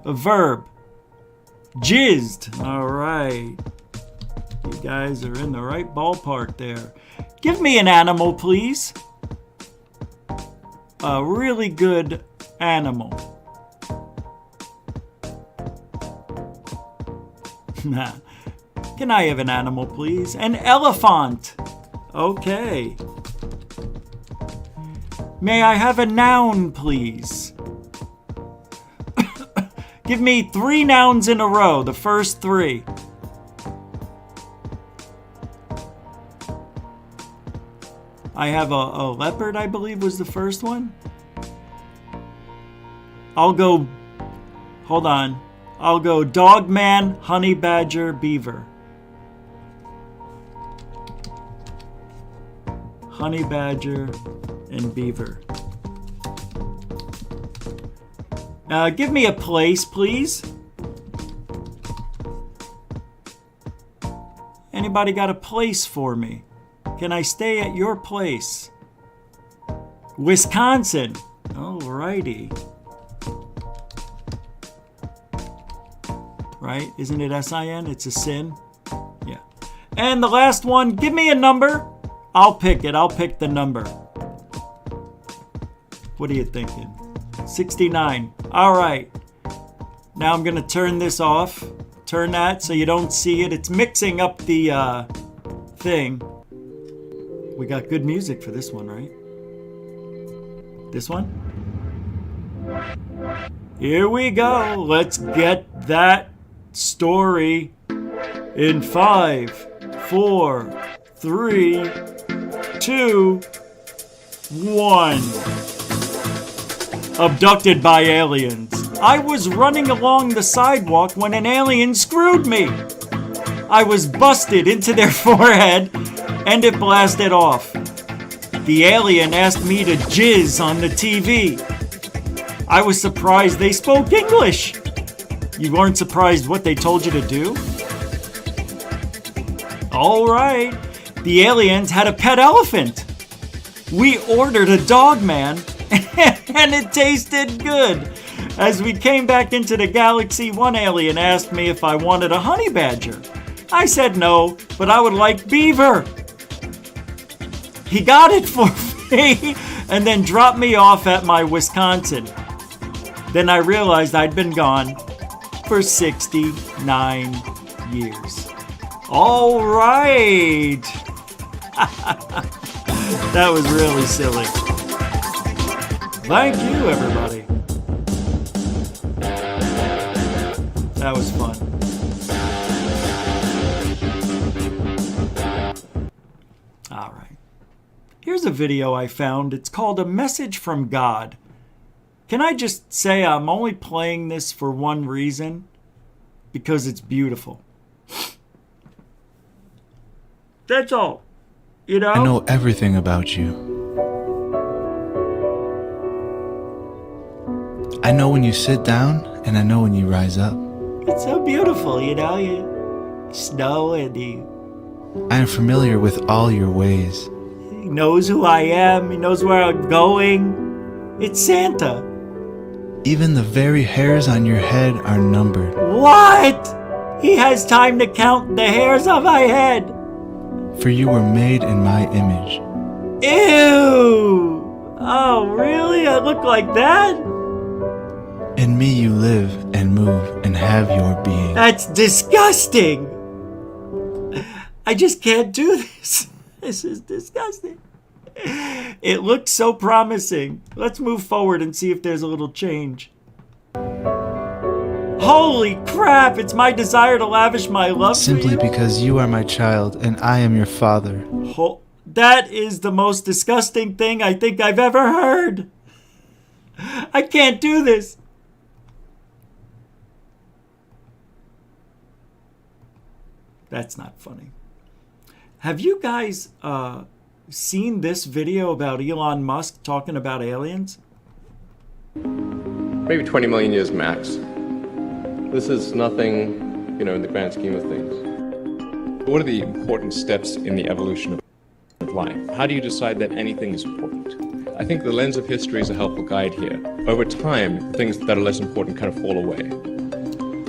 A verb. Jizzed. All right. You guys are in the right ballpark there. Give me an animal, please. A really good animal. Can I have an animal, please? An elephant. Okay. May I have a noun, please? Give me 3 nouns in a row, the first 3. I have a leopard, I believe was the first one. I'll go dog man, honey badger, beaver. Honey badger and beaver. Give me a place, please. Anybody got a place for me? Can I stay at your place? Wisconsin. Alrighty. Right? Isn't it S-I-N? It's a sin. Yeah. And the last one, give me a number. I'll pick it. I'll pick the number. What are you thinking? 69. All right. Now I'm going to turn this off. Turn that so you don't see it. It's mixing up the thing. We got good music for this one, right? This one? Here we go. Let's get that story in 5, 4, 3, 2, 1. Abducted by aliens. I was running along the sidewalk when an alien screwed me. I was busted into their forehead and it blasted off. The alien asked me to jizz on the TV. I was surprised they spoke English. You weren't surprised what they told you to do? All right. The aliens had a pet elephant. We ordered a dog man and it tasted good. As we came back into the galaxy, one alien asked me if I wanted a honey badger. I said no, but I would like beaver. He got it for me and then dropped me off at my Wisconsin. Then I realized I'd been gone for 69 years. All right. That was really silly. Thank you, everybody. That was fun. All right. Here's a video I found. It's called A Message from God. Can I just say I'm only playing this for one reason? Because it's beautiful. That's all. You know? I know everything about you. I know when you sit down, and I know when you rise up. It's so beautiful, you know? You snow and you... I am familiar with all your ways. He knows who I am. He knows where I'm going. It's Santa. Even the very hairs on your head are numbered. What? He has time to count the hairs on my head. For you were made in my image. Ew! Oh, really? I look like that? In me you live and move and have your being. That's disgusting! I just can't do this. This is disgusting. It looks so promising. Let's move forward and see if there's a little change. Holy crap, it's my desire to lavish my love Simply for you. because you are my child and I am your father. That is the most disgusting thing I think I've ever heard. I can't do this. That's not funny. Have you guys seen this video about Elon Musk talking about aliens? Maybe 20 million years max. This is nothing, in the grand scheme of things. What are the important steps in the evolution of life? How do you decide that anything is important? I think the lens of history is a helpful guide here. Over time, things that are less important kind of fall away.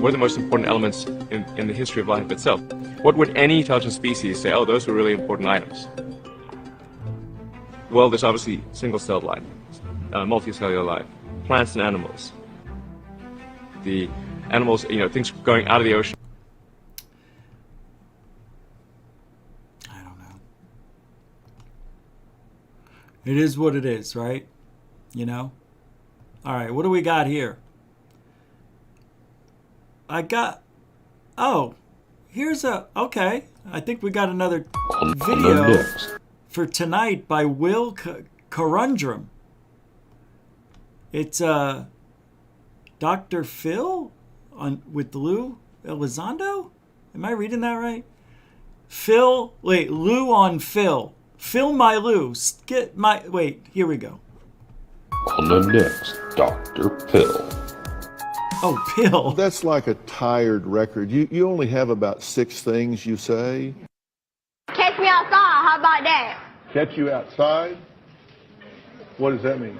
What are the most important elements in the history of life itself? What would any intelligent species say, oh, those were really important items? Well, there's obviously single-celled life, multicellular life, plants and animals. The animals, things going out of the ocean. I don't know. It is what it is, right? All right, what do we got here? Okay. I think we got another video for tonight by Will Corundrum. It's Dr. Phil with Lue Elizondo? Am I reading that right? Lue on Phil. Phil my Lue. Here we go. On the next Dr. Pill. Oh, Pill. That's like a tired record. You only have about 6 things you say. Catch me outside, how about that? Catch you outside? What does that mean?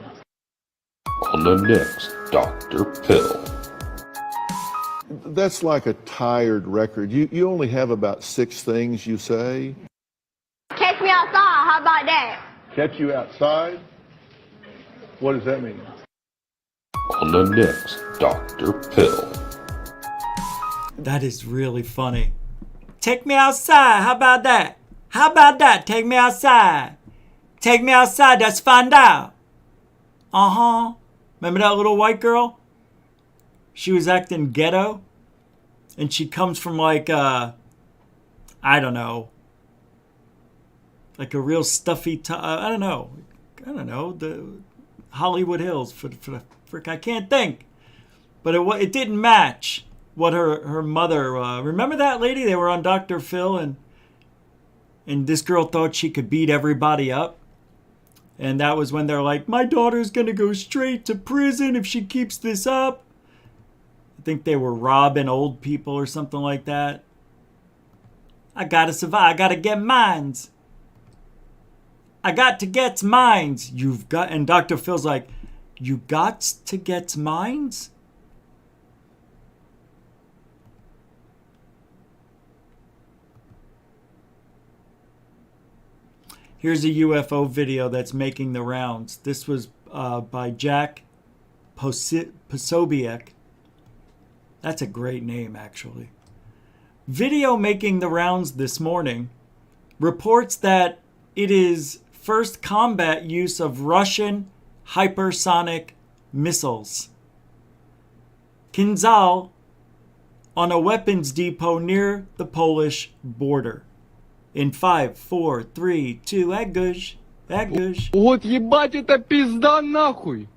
On the next Dr. Pill. That's like a tired record. You only have about 6 things you say. Catch me outside, how about that? Catch you outside? What does that mean? On the next Dr. Pill. That is really funny. Take me outside. How about that? How about that? Take me outside. Take me outside. Let's find out. Remember that little white girl? She was acting ghetto. And she comes from like I don't know. Like a real stuffy I don't know. The Hollywood Hills for frick. I can't think. But it didn't match what her mother. Remember that lady? They were on Dr. Phil, and this girl thought she could beat everybody up. And that was when they're like, my daughter's gonna go straight to prison if she keeps this up. I think they were robbing old people or something like that. I gotta survive. I gotta get mines. I got to get mines. And Dr. Phil's like, you got to get mines? Here's a UFO video that's making the rounds. This was by Jack Posobiec. That's a great name, actually. Video making the rounds this morning reports that it is first combat use of Russian hypersonic missiles. Kinzhal on a weapons depot near the Polish border. In 5, 4, 3, 2, Agush. Вот ебать это пизда нахуй.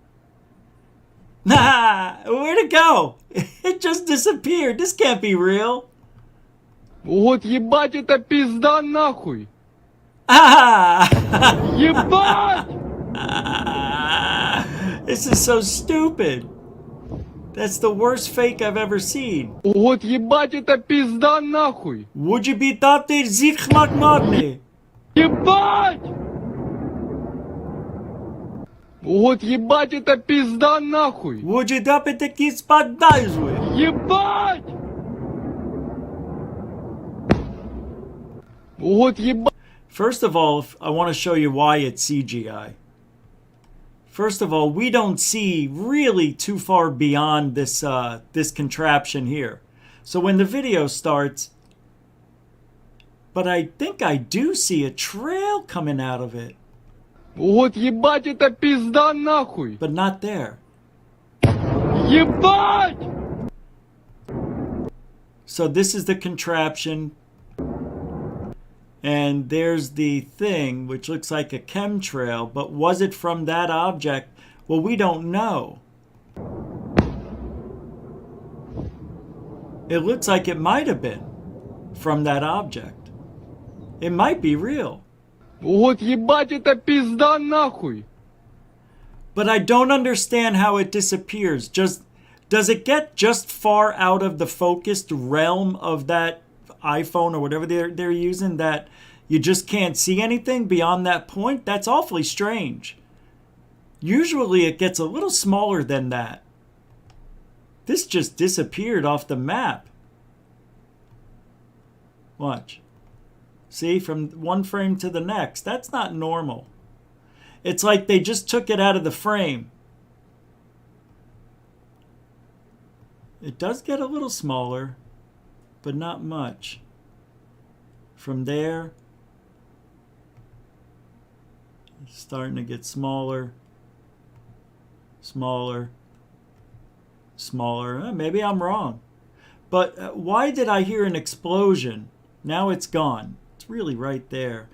Nah, where'd it go? It just disappeared. This can't be real. Вот ебать это пизда нахуй. Ah! Ебать! This is so stupid. That's the worst fake I've ever seen. Вот ебать это пизда нахуй. Would you be thought they'd zikhlak magni? Ебать! Вот ебать это пизда нахуй! Would you dump it to kiss but dies with? Ебать! Вот ебать! First of all, I want to show you why it's CGI. First of all, we don't see really too far beyond this this contraption here. So when the video starts, but I think I do see a trail coming out of it. Вот ебать это пизда нахуй! But not there. Ебать! So this is the contraption. And there's the thing, which looks like a chemtrail. But was it from that object? Well, we don't know. It looks like it might have been from that object. It might be real. Вот ебать это пизда нахуй! But I don't understand how it disappears. Does it get just far out of the focused realm of that iPhone or whatever they're using that you just can't see anything beyond that point? That's awfully strange. Usually it gets a little smaller than that. This just disappeared off the map. Watch. See, from one frame to the next. That's not normal. It's like they just took it out of the frame. It does get a little smaller, but not much. From there, it's starting to get smaller, smaller, smaller. Maybe I'm wrong. But why did I hear an explosion? Now it's gone. It's really right there.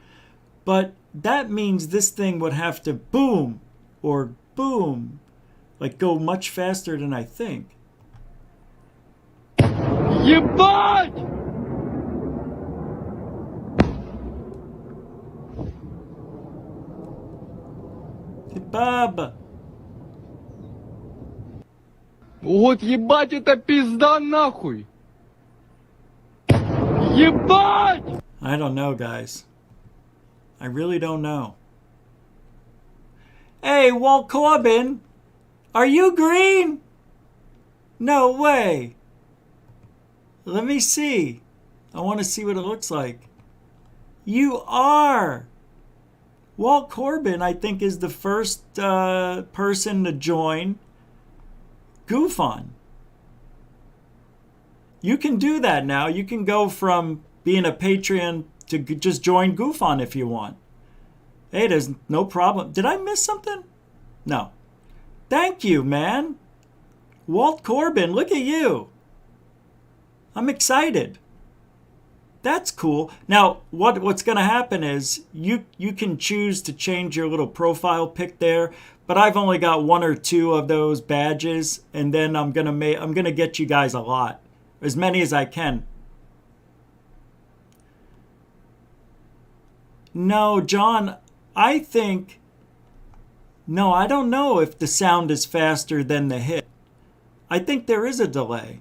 But that means this thing would have to boom or boom, like go much faster than I think. Ебать! Baba. Вот ебать это пизда нахуй! Ебать! I don't know, guys. I really don't know. Hey, Walt Corbin, are you green? No way. Let me see. I want to see what it looks like. You are. Walt Corbin, I think, is the first person to join GoofOn. You can do that now. You can go from being a Patreon to just join GoofOn if you want. Hey, there's no problem. Did I miss something? No. Thank you, man. Walt Corbin, look at you. I'm excited. That's cool. Now, what's going to happen is you can choose to change your little profile pic there, but I've only got one or two of those badges, and then I'm going to get you guys a lot, as many as I can. No, John, I think no, I don't know if the sound is faster than the hit. I think there is a delay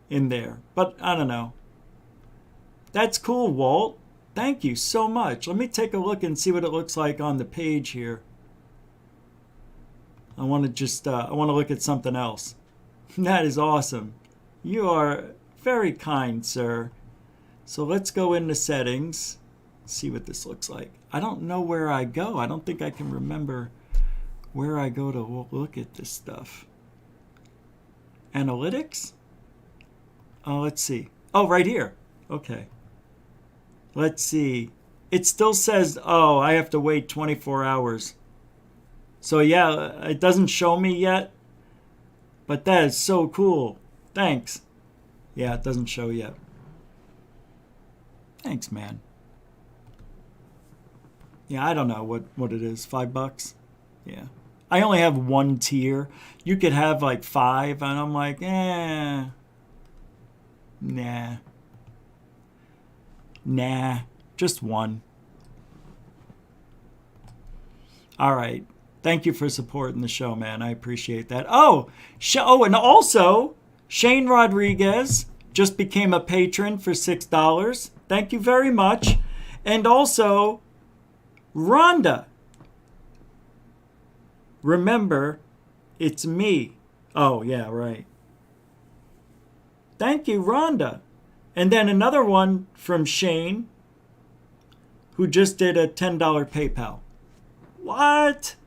in there, but I don't know. That's cool, Walt. Thank you so much. Let me take a look and see what it looks like on the page here. I want to look at something else. That is awesome. You are very kind, sir. So let's go into settings. See what this looks like. I don't know where I go. I don't think I can remember where I go to look at this stuff. Analytics? Oh, let's see. Oh, right here. Okay. Let's see. It still says, oh, I have to wait 24 hours. So yeah, it doesn't show me yet. But that is so cool. Thanks. Yeah, it doesn't show yet. Thanks, man. Yeah, I don't know what it is. $5? Yeah. I only have one tier. You could have like 5, and I'm like, nah, just one. All right. Thank you for supporting the show, man. I appreciate that. Oh, and also, Shane Rodriguez just became a patron for $6. Thank you very much. And also, Rhonda. Remember, it's me. Oh, yeah, right. Thank you, Rhonda. And then another one from Shane, who just did a $10 PayPal. What?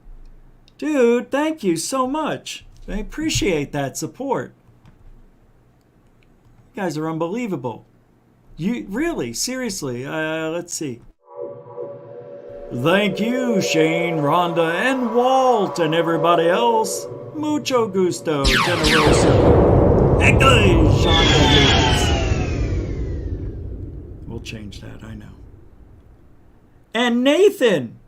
Dude, thank you so much. I appreciate that support. You guys are unbelievable. You really, seriously, let's see. Thank you, Shane, Rhonda, and Walt, and everybody else. Mucho gusto, generoso. English on the We'll change that, I know. And Nathan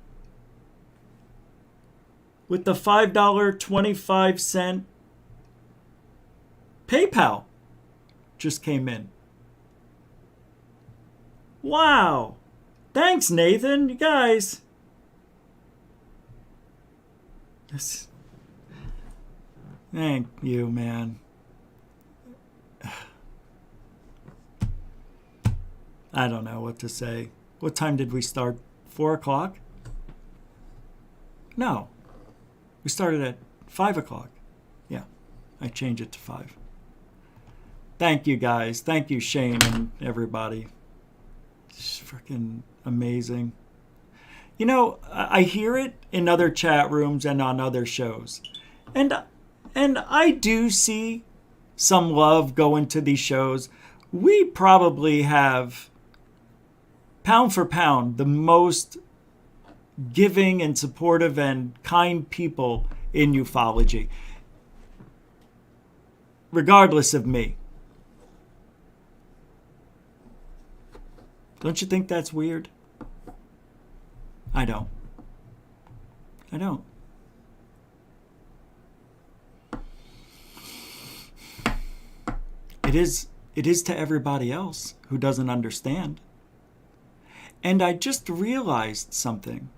with the $5.25 PayPal just came in. Wow. Thanks, Nathan. You guys. Thank you, man. I don't know what to say. What time did we start? 4 o'clock? No. We started at 5 o'clock. Yeah. I changed it to 5. Thank you, guys. Thank you, Shane and everybody. It's freaking amazing. You know, I hear it in other chat rooms and on other shows. And I do see some love go into these shows. We probably have, pound for pound, the most giving and supportive and kind people in ufology. Regardless of me. Don't you think that's weird? I don't. I don't. It is to everybody else who doesn't understand. And I just realized something.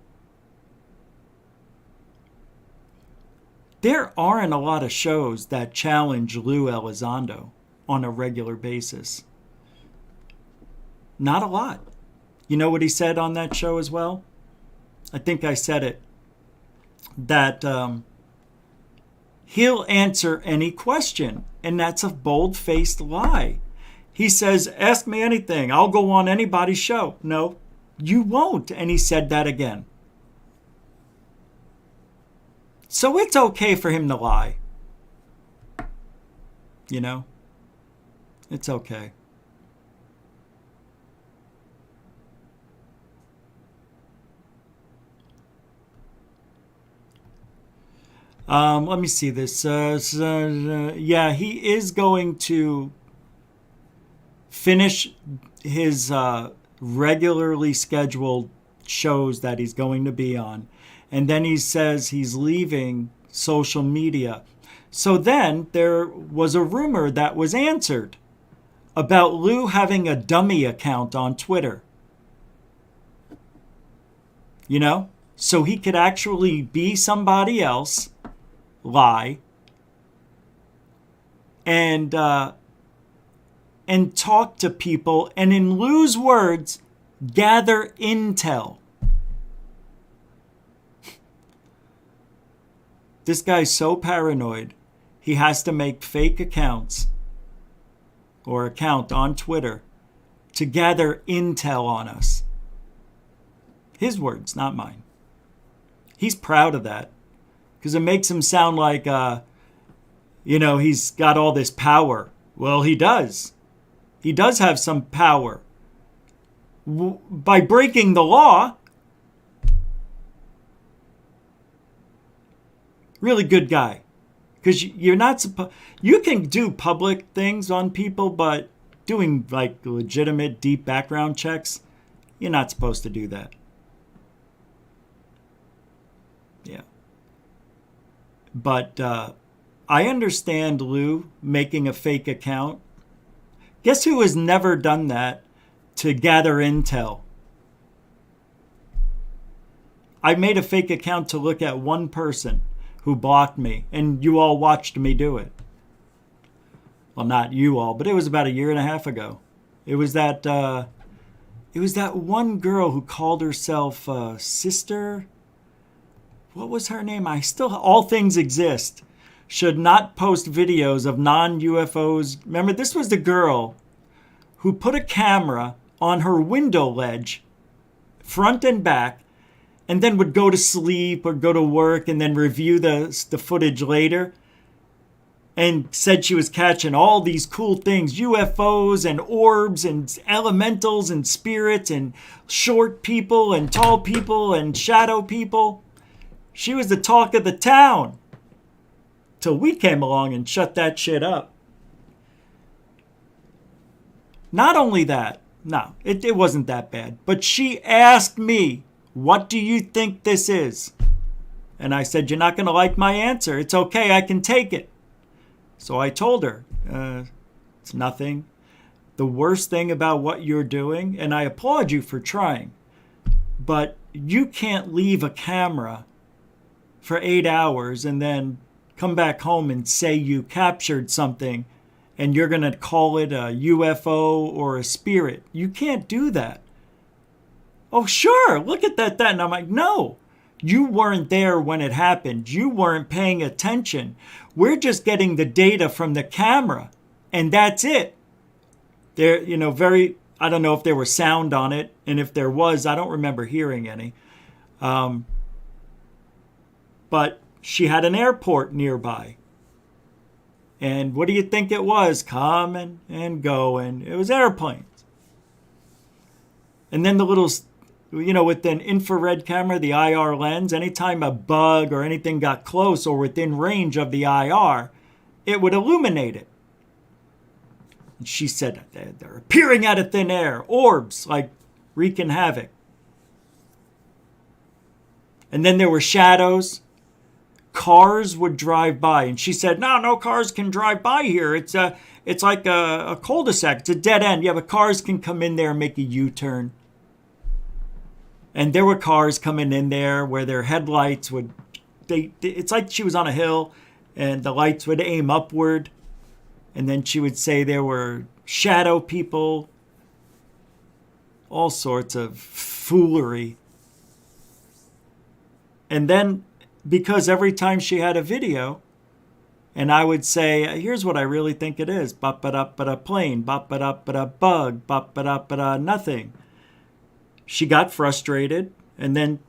There aren't a lot of shows that challenge Luis Elizondo on a regular basis. Not a lot. You know what he said on that show as well? I think I said it. That he'll answer any question. And that's a bold-faced lie. He says, ask me anything. I'll go on anybody's show. No, you won't. And he said that again. So it's okay for him to lie. You know? It's okay. Let me see this. Yeah, he is going to finish his regularly scheduled shows that he's going to be on. And then he says he's leaving social media. So then there was a rumor that was answered about Lou having a dummy account on Twitter. You know? So he could actually be somebody else, lie, and talk to people, and in Lou's words, gather intel. This guy's so paranoid, he has to make fake accounts or account on Twitter to gather intel on us. His words, not mine. He's proud of that because it makes him sound like, he's got all this power. Well, he does. He does have some power. By breaking the law. Really good guy. Because you're not supposed... You can do public things on people, but doing like legitimate deep background checks, you're not supposed to do that. Yeah. But I understand Lou making a fake account. Guess who has never done that to gather intel? I made a fake account to look at one person who blocked me, and you all watched me do it. Well, not you all, but it was about 1.5 years ago. It was that one girl who called herself Sister. what was her name? All Things Exist should not post videos of non-UFOs. Remember, this was the girl who put a camera on her window ledge, front and back, and then would go to sleep or go to work and then review the footage later, and said she was catching all these cool things, UFOs and orbs and elementals and spirits and short people and tall people and shadow people. She was the talk of the town till we came along and shut that shit up. Not only that, no, it wasn't that bad, but she asked me, what do you think this is? And I said, you're not going to like my answer. It's okay, I can take it. So I told her, it's nothing. The worst thing about what you're doing, and I applaud you for trying, but you can't leave a camera for 8 hours and then come back home and say you captured something and you're going to call it a UFO or a spirit. You can't do that. Oh, sure, look at that. And I'm like, no, you weren't there when it happened. You weren't paying attention. We're just getting the data from the camera, and that's it. There, I don't know if there was sound on it, and if there was, I don't remember hearing any. But she had an airport nearby. And what do you think it was? Coming and going. It was airplanes. And then the little, with an infrared camera, the IR lens, anytime a bug or anything got close or within range of the IR, it would illuminate it. And she said they're appearing out of thin air, orbs like wreaking havoc. And then there were shadows. Cars would drive by, and she said, no cars can drive by here. It's like a cul-de-sac. It's a dead end. Yeah, but cars can come in there and make a U-turn. And there were cars coming in there where their headlights would, it's like she was on a hill and the lights would aim upward. And then she would say there were shadow people, all sorts of foolery. And then, because every time she had a video, and I would say, here's what I really think it is. Bop-ba-da-ba-da plane, bop-ba-da-ba-da bug, bop-ba-da-ba-da nothing. She got frustrated and then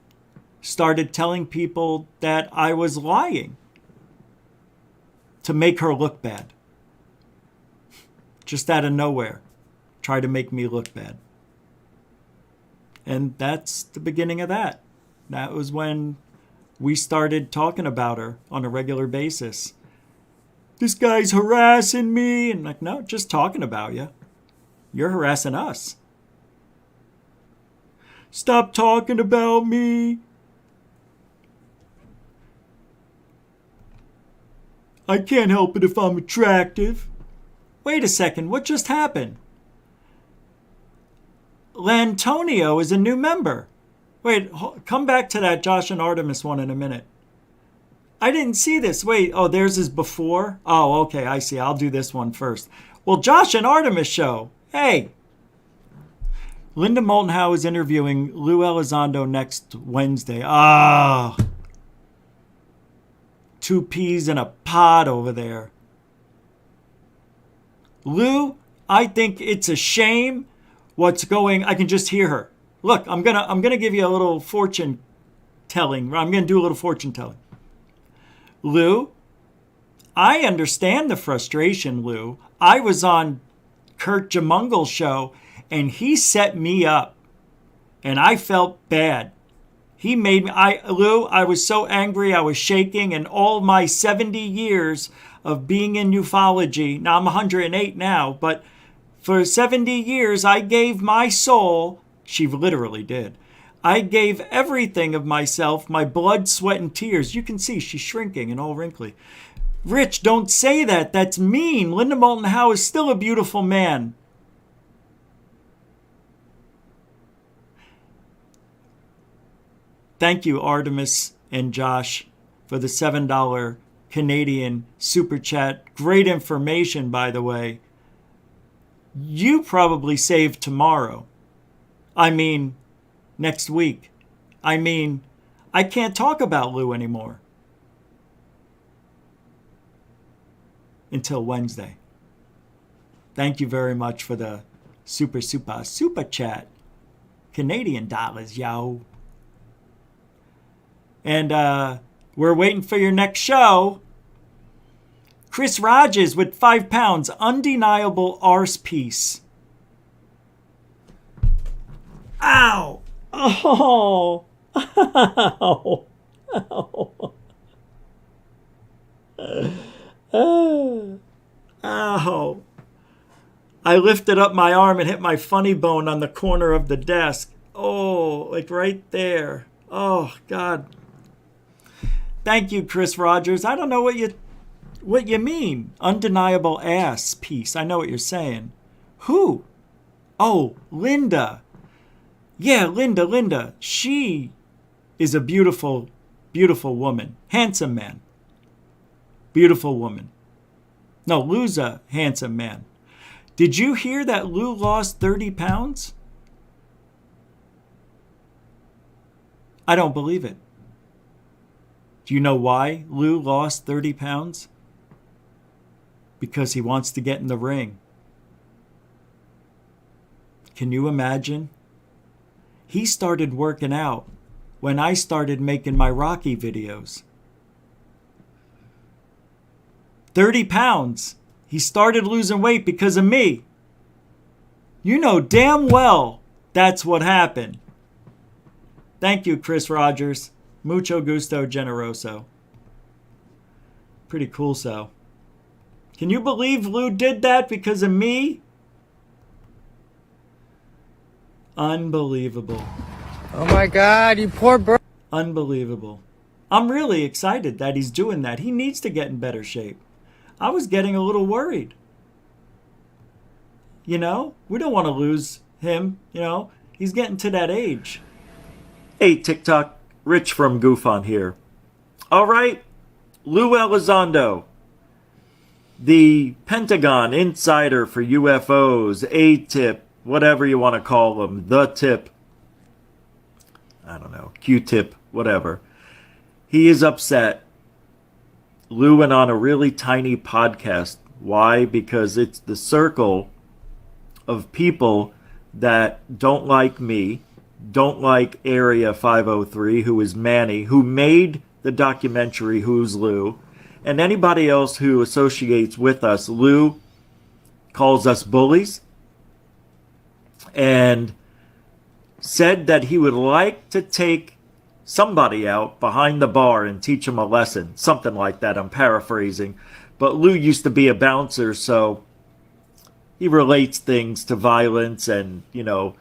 started telling people that I was lying to make her look bad. Just out of nowhere, try to make me look bad. And that's the beginning of that. That was when we started talking about her on a regular basis. This guy's harassing me. And like, no, just talking about you. You're harassing us. Stop talking about me. I can't help it if I'm attractive. Wait a second, what just happened? Lantonio is a new member. Wait, come back to that Josh and Artemis one in a minute. I didn't see this. Wait, theirs is before? Oh, okay, I see. I'll do this one first. Well, Josh and Artemis show. Hey. Linda Moulton Howe is interviewing Luis Elizondo next Wednesday. Two peas in a pod over there. Lou, I think it's a shame what's going. I can just hear her. Look, I'm gonna give you a little fortune telling. I'm gonna do a little fortune telling. Lou, I understand the frustration, Lou. I was on Kurt Jamungel's show and he set me up and I felt bad. He made me, Lou, I was so angry, I was shaking, and all my 70 years of being in ufology, now I'm 108 now, but for 70 years I gave my soul, she literally did, I gave everything of myself, my blood, sweat, and tears. You can see she's shrinking and all wrinkly. Rich, don't say that. That's mean. Linda Moulton Howe is still a beautiful man. Thank you, Artemis and Josh, for the $7 Canadian super chat. Great information, by the way. You probably save tomorrow. I mean, next week. I mean, I can't talk about Lue anymore. Until Wednesday. Thank you very much for the super chat. Canadian dollars, yo. And we're waiting for your next show. Chris Rogers with 5 pounds. Undeniable arse piece. Ow! Oh! Ow! Ow! Ow! I lifted up my arm and hit my funny bone on the corner of the desk. Oh, like right there. Oh, God. Thank you, Chris Rogers. I don't know what you mean. Undeniable ass piece. I know what you're saying. Who? Oh, Linda. Yeah, Linda. She is a beautiful, beautiful woman. Handsome man. Beautiful woman. No, Lue's a handsome man. Did you hear that Lue lost 30 pounds? I don't believe it. Do you know why Lue lost 30 pounds? Because he wants to get in the ring. Can you imagine? He started working out when I started making my Rocky videos. 30 pounds. He started losing weight because of me. You know damn well that's what happened. Thank you, Chris Rogers. Mucho gusto generoso. Pretty cool, so. Can you believe Lue did that because of me? Unbelievable. Oh my God, you poor bird. Unbelievable. I'm really excited that he's doing that. He needs to get in better shape. I was getting a little worried. You know, we don't want to lose him. You know, he's getting to that age. Hey, TikTok. Rich from Goofon here. All right. Lue Elizondo, the Pentagon insider for UFOs, A-tip, whatever you want to call him, the tip. I don't know, Q-tip, whatever. He is upset. Lue went on a really tiny podcast. Why? Because it's the circle of people that don't like me, don't like Area 503, who is Manny, who made the documentary Who's Lue, and anybody else who associates with us. Lue calls us bullies and said that he would like to take somebody out behind the bar and teach him a lesson. Something like that. I'm paraphrasing. But Lue used to be a bouncer, so he relates things to violence and, you know,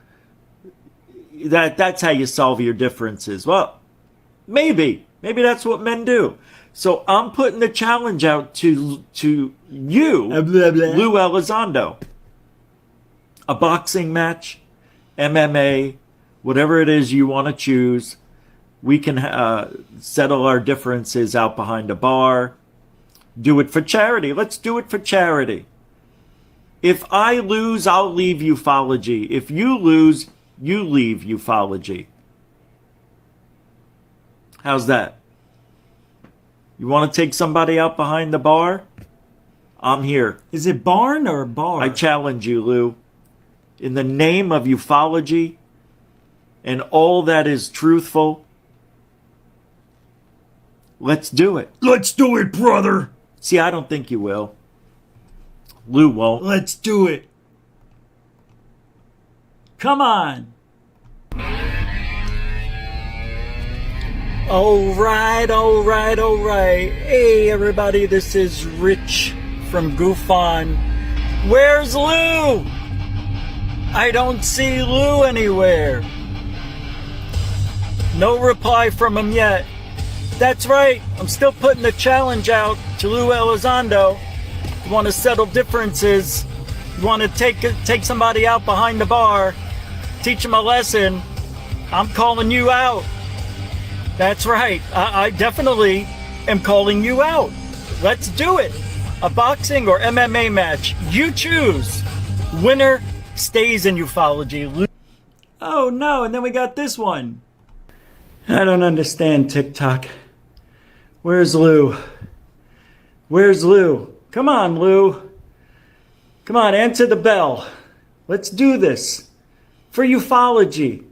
that's how you solve your differences. Well, maybe that's what men do. So I'm putting the challenge out to you, Lue Elizondo. A boxing match, MMA, whatever it is you want to choose. We can settle our differences out behind a bar. Do it for charity. Let's do it for charity. If I lose, I'll leave UFOlogy. If you lose, you leave UFOlogy. How's that? You want to take somebody out behind the bar? I'm here. Is it barn or bar? I challenge you, Lue. In the name of UFOlogy and all that is truthful, let's do it. Let's do it, brother. See, I don't think you will. Lue won't. Let's do it. Come on. All right. Hey, everybody, this is Rich from Goofon. Where's Lue? I don't see Lue anywhere. No reply from him yet. That's right. I'm still putting the challenge out to Lue Elizondo. You want to settle differences. You want to take somebody out behind the bar. Teach them a lesson. I'm calling you out. That's right. I definitely am calling you out. Let's do it. A boxing or MMA match. You choose. Winner stays in UFOlogy. Oh no, and then we got this one. I don't understand TikTok. Where's Lou? Where's Lou? Come on, Lou. Come on, answer the bell. Let's do this. For ufology.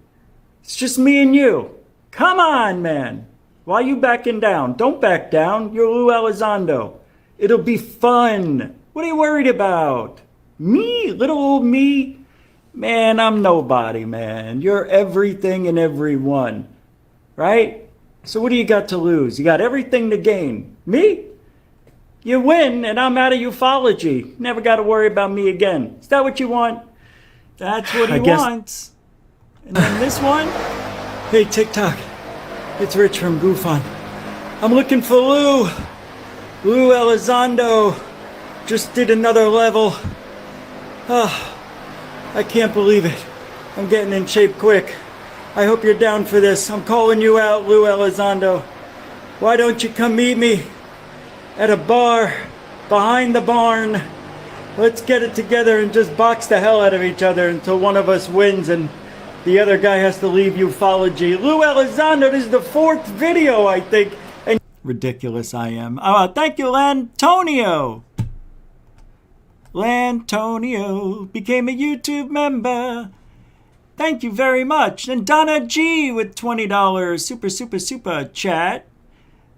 It's just me and you. Come on, man. Why are you backing down? Don't back down. You're Luis Elizondo. It'll be fun. What are you worried about? Me? Little old me? Man, I'm nobody, man. You're everything and everyone. Right? So what do you got to lose? You got everything to gain. Me? You win and I'm out of ufology. Never got to worry about me again. Is that what you want? That's what he wants. And then this one? Hey, TikTok. It's Rich from GoofOn. I'm looking for Lou. Lou Elizondo just did another level. Oh, I can't believe it. I'm getting in shape quick. I hope you're down for this. I'm calling you out, Lou Elizondo. Why don't you come meet me at a bar behind the barn? Let's get it together and just box the hell out of each other until one of us wins and the other guy has to leave ufology. Lou Elizondo, this is the 4th video, I think. And ridiculous I am. Thank you, Lantonio. Lantonio became a YouTube member. Thank you very much. And Donna G with $20 super chat.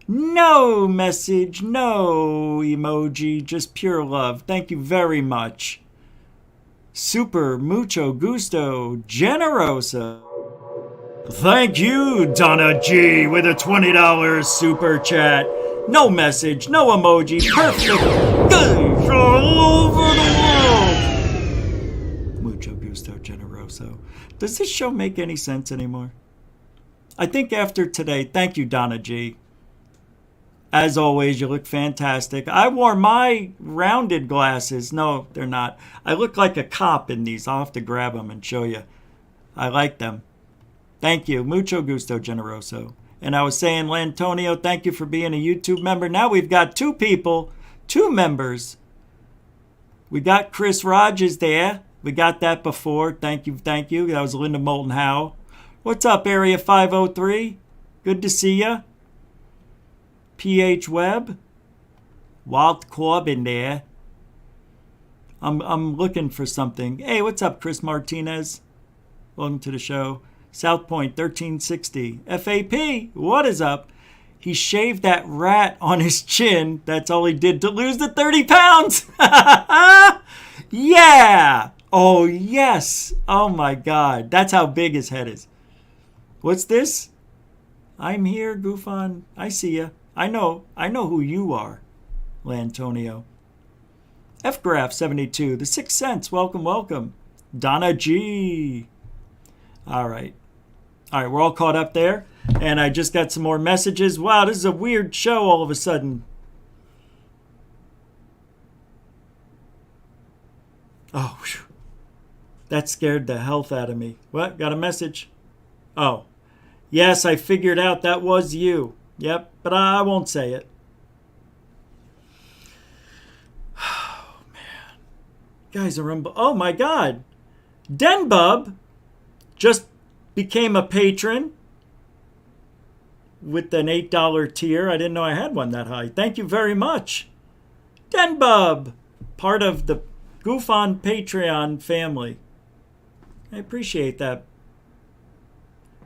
No message, no emoji, just pure love. Thank you very much. Super mucho gusto generoso. Thank you, Donna G, with a $20 super chat. No message, no emoji, perfect. Guys all over the world. Mucho gusto generoso. Does this show make any sense anymore? I think after today, thank you, Donna G. As always, you look fantastic. I wore my rounded glasses. No, they're not. I look like a cop in these. I'll have to grab them and show you. I like them. Thank you. Mucho gusto, generoso. And I was saying, Lantonio, thank you for being a YouTube member. Now we've got 2 people, 2 members. We got Chris Rogers there. We got that before. Thank you, thank you. That was Linda Moulton Howe. What's up, Area 503? Good to see ya. PH Webb, Walt Corbin there. I'm looking for something. Hey, what's up, Chris Martinez? Welcome to the show. South Point 1360. FAP, what is up? He shaved that rat on his chin. That's all he did to lose the 30 pounds. Yeah. Oh, yes. Oh, my God. That's how big his head is. What's this? I'm here, GoofOn. I see ya. I know who you are, Lantonio. FGraph 72, the 6 cents. Welcome, welcome. Donna G. All right, we're all caught up there. And I just got some more messages. Wow, this is a weird show all of a sudden. Oh, whew. That scared the health out of me. What? Got a message? Oh, yes, I figured out that was you. Yep, but I won't say it. Oh, man. Guys are oh, my God. Denbub just became a patron with an $8 tier. I didn't know I had one that high. Thank you very much. Denbub, part of the GoofOn Patreon family. I appreciate that.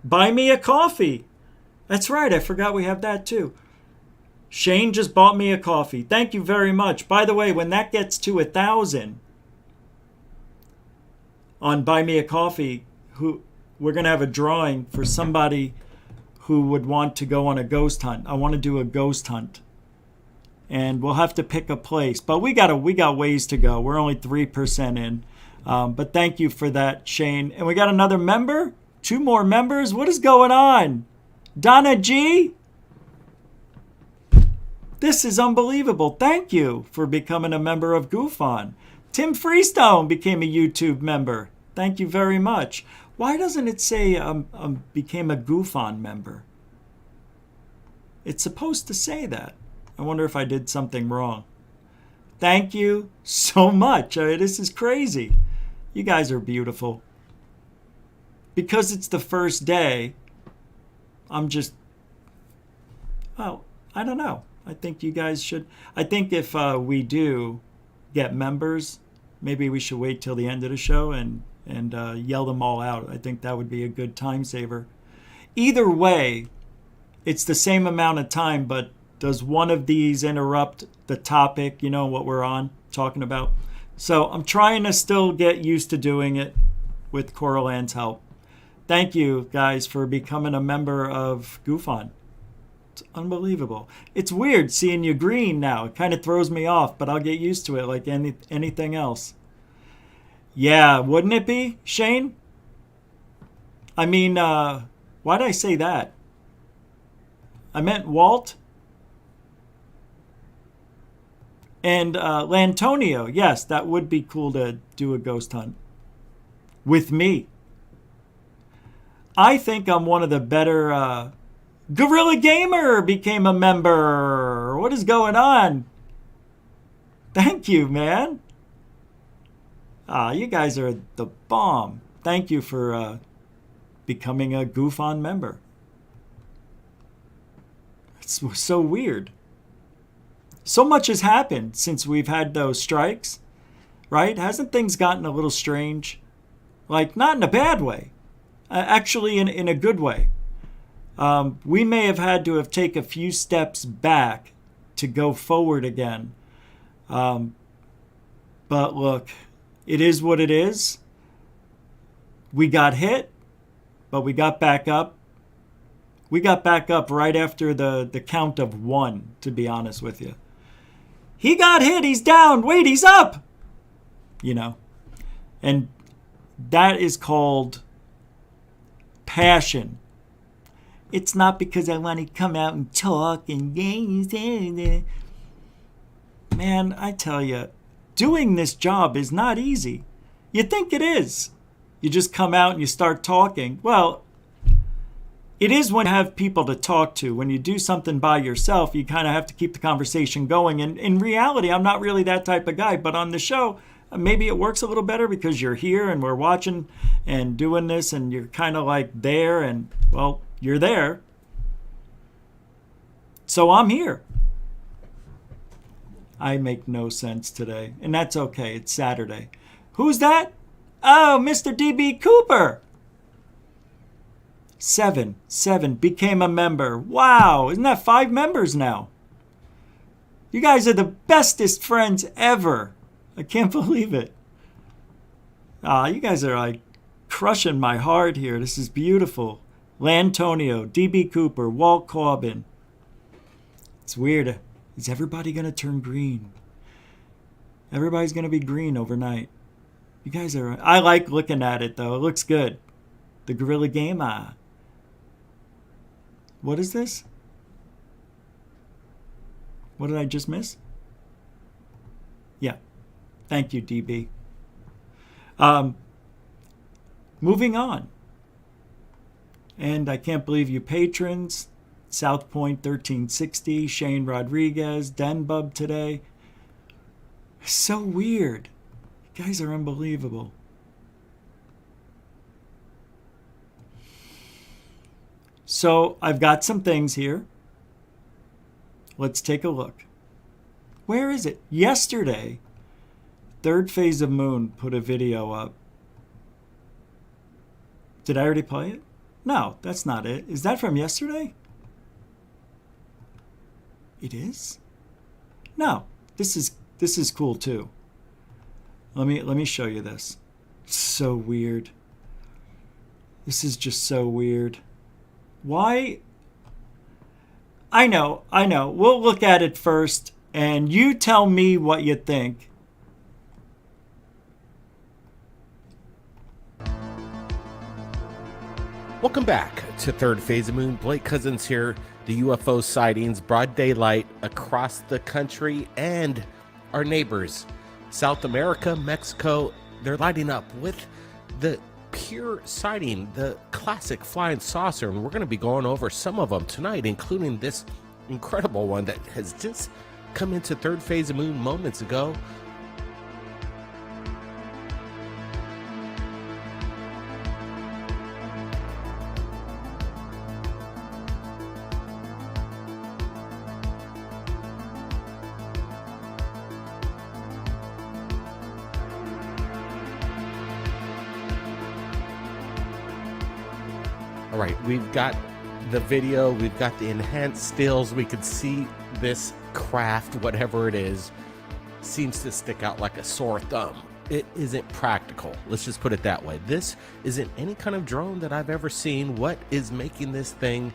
Buy me a coffee. That's right. I forgot we have that too. Shane just bought me a coffee. Thank you very much. By the way, when that gets to 1,000 on Buy Me a Coffee, we're going to have a drawing for somebody who would want to go on a ghost hunt. I want to do a ghost hunt. And we'll have to pick a place. But we got ways to go. We're only 3% in. But thank you for that, Shane. And we got another member? 2 more members? What is going on? Donna G? This is unbelievable. Thank you for becoming a member of GoofOn. Tim Freestone became a YouTube member. Thank you very much. Why doesn't it say became a GoofOn member? It's supposed to say that. I wonder if I did something wrong. Thank you so much. This is crazy. You guys are beautiful. Because it's the first day, I'm just, well, I don't know. I think you guys should. I think if we do get members, maybe we should wait till the end of the show and yell them all out. I think that would be a good time saver. Either way, it's the same amount of time, but does one of these interrupt the topic, you know, what we're on talking about? So I'm trying to still get used to doing it with Coral Ann's help. Thank you guys for becoming a member of GoofOn. It's unbelievable. It's weird seeing you green now. It kind of throws me off, but I'll get used to it like anything else. Yeah, wouldn't it be, Shane? I mean, why'd I say that? I meant Walt. And Lantonio, yes, that would be cool to do a ghost hunt with me. I think I'm one of the better. Gorilla Gamer became a member. What is going on? Thank you, man. You guys are the bomb. Thank you for becoming a GoofOn member. It's so weird. So much has happened since we've had those strikes, right? Hasn't things gotten a little strange? Like, not in a bad way. Actually, in a good way. We may have had to have taken a few steps back to go forward again. But look, it is what it is. We got hit, but we got back up. We got back up right after the count of 1, to be honest with you. He got hit, he's down, wait, he's up! You know, and that is called passion. It's not because I want to come out and talk and man, I tell you, doing this job is not easy. You think it is. You just come out and you start talking. Well, it is when you have people to talk to. When you do something by yourself, you kind of have to keep the conversation going. And in reality, I'm not really that type of guy. But on the show, maybe it works a little better because you're here and we're watching and doing this and you're kind of like there and, well, you're there. So I'm here. I make no sense today. And that's okay. It's Saturday. Who's that? Oh, Mr. DB Cooper. 7 became a member. Wow, isn't that 5 members now? You guys are the bestest friends ever. I can't believe it. You guys are like crushing my heart here. This is beautiful. Lantonio, DB Cooper, Walt Corbin. It's weird. Is everybody going to turn green? Everybody's going to be green overnight. You guys are... I like looking at it, though. It looks good. The Gorilla Gamer. What is this? What did I just miss? Yeah. Thank you, DB. Moving on. And I can't believe you patrons. South Point 1360, Shane Rodriguez, Denbub today. So weird. You guys are unbelievable. So I've got some things here. Let's take a look. Where is it? Yesterday, Third Phase of Moon put a video up. Did I already play it? No, that's not it. Is that from yesterday? It is? No, this is cool too. Let me show you this. So weird. This is just so weird. Why? I know. We'll look at it first, and you tell me what you think. Welcome back to Third Phase of Moon. Blake Cousins here. The UFO sightings, broad daylight across the country and our neighbors. South America, Mexico, they're lighting up with the pure sighting, the classic flying saucer, and we're going to be going over some of them tonight, including this incredible one that has just come into Third Phase of Moon moments ago. All right, we've got the video, we've got the enhanced stills. We can see this craft, whatever it is, seems to stick out like a sore thumb. It isn't practical. Let's just put it that way. This isn't any kind of drone that I've ever seen. What is making this thing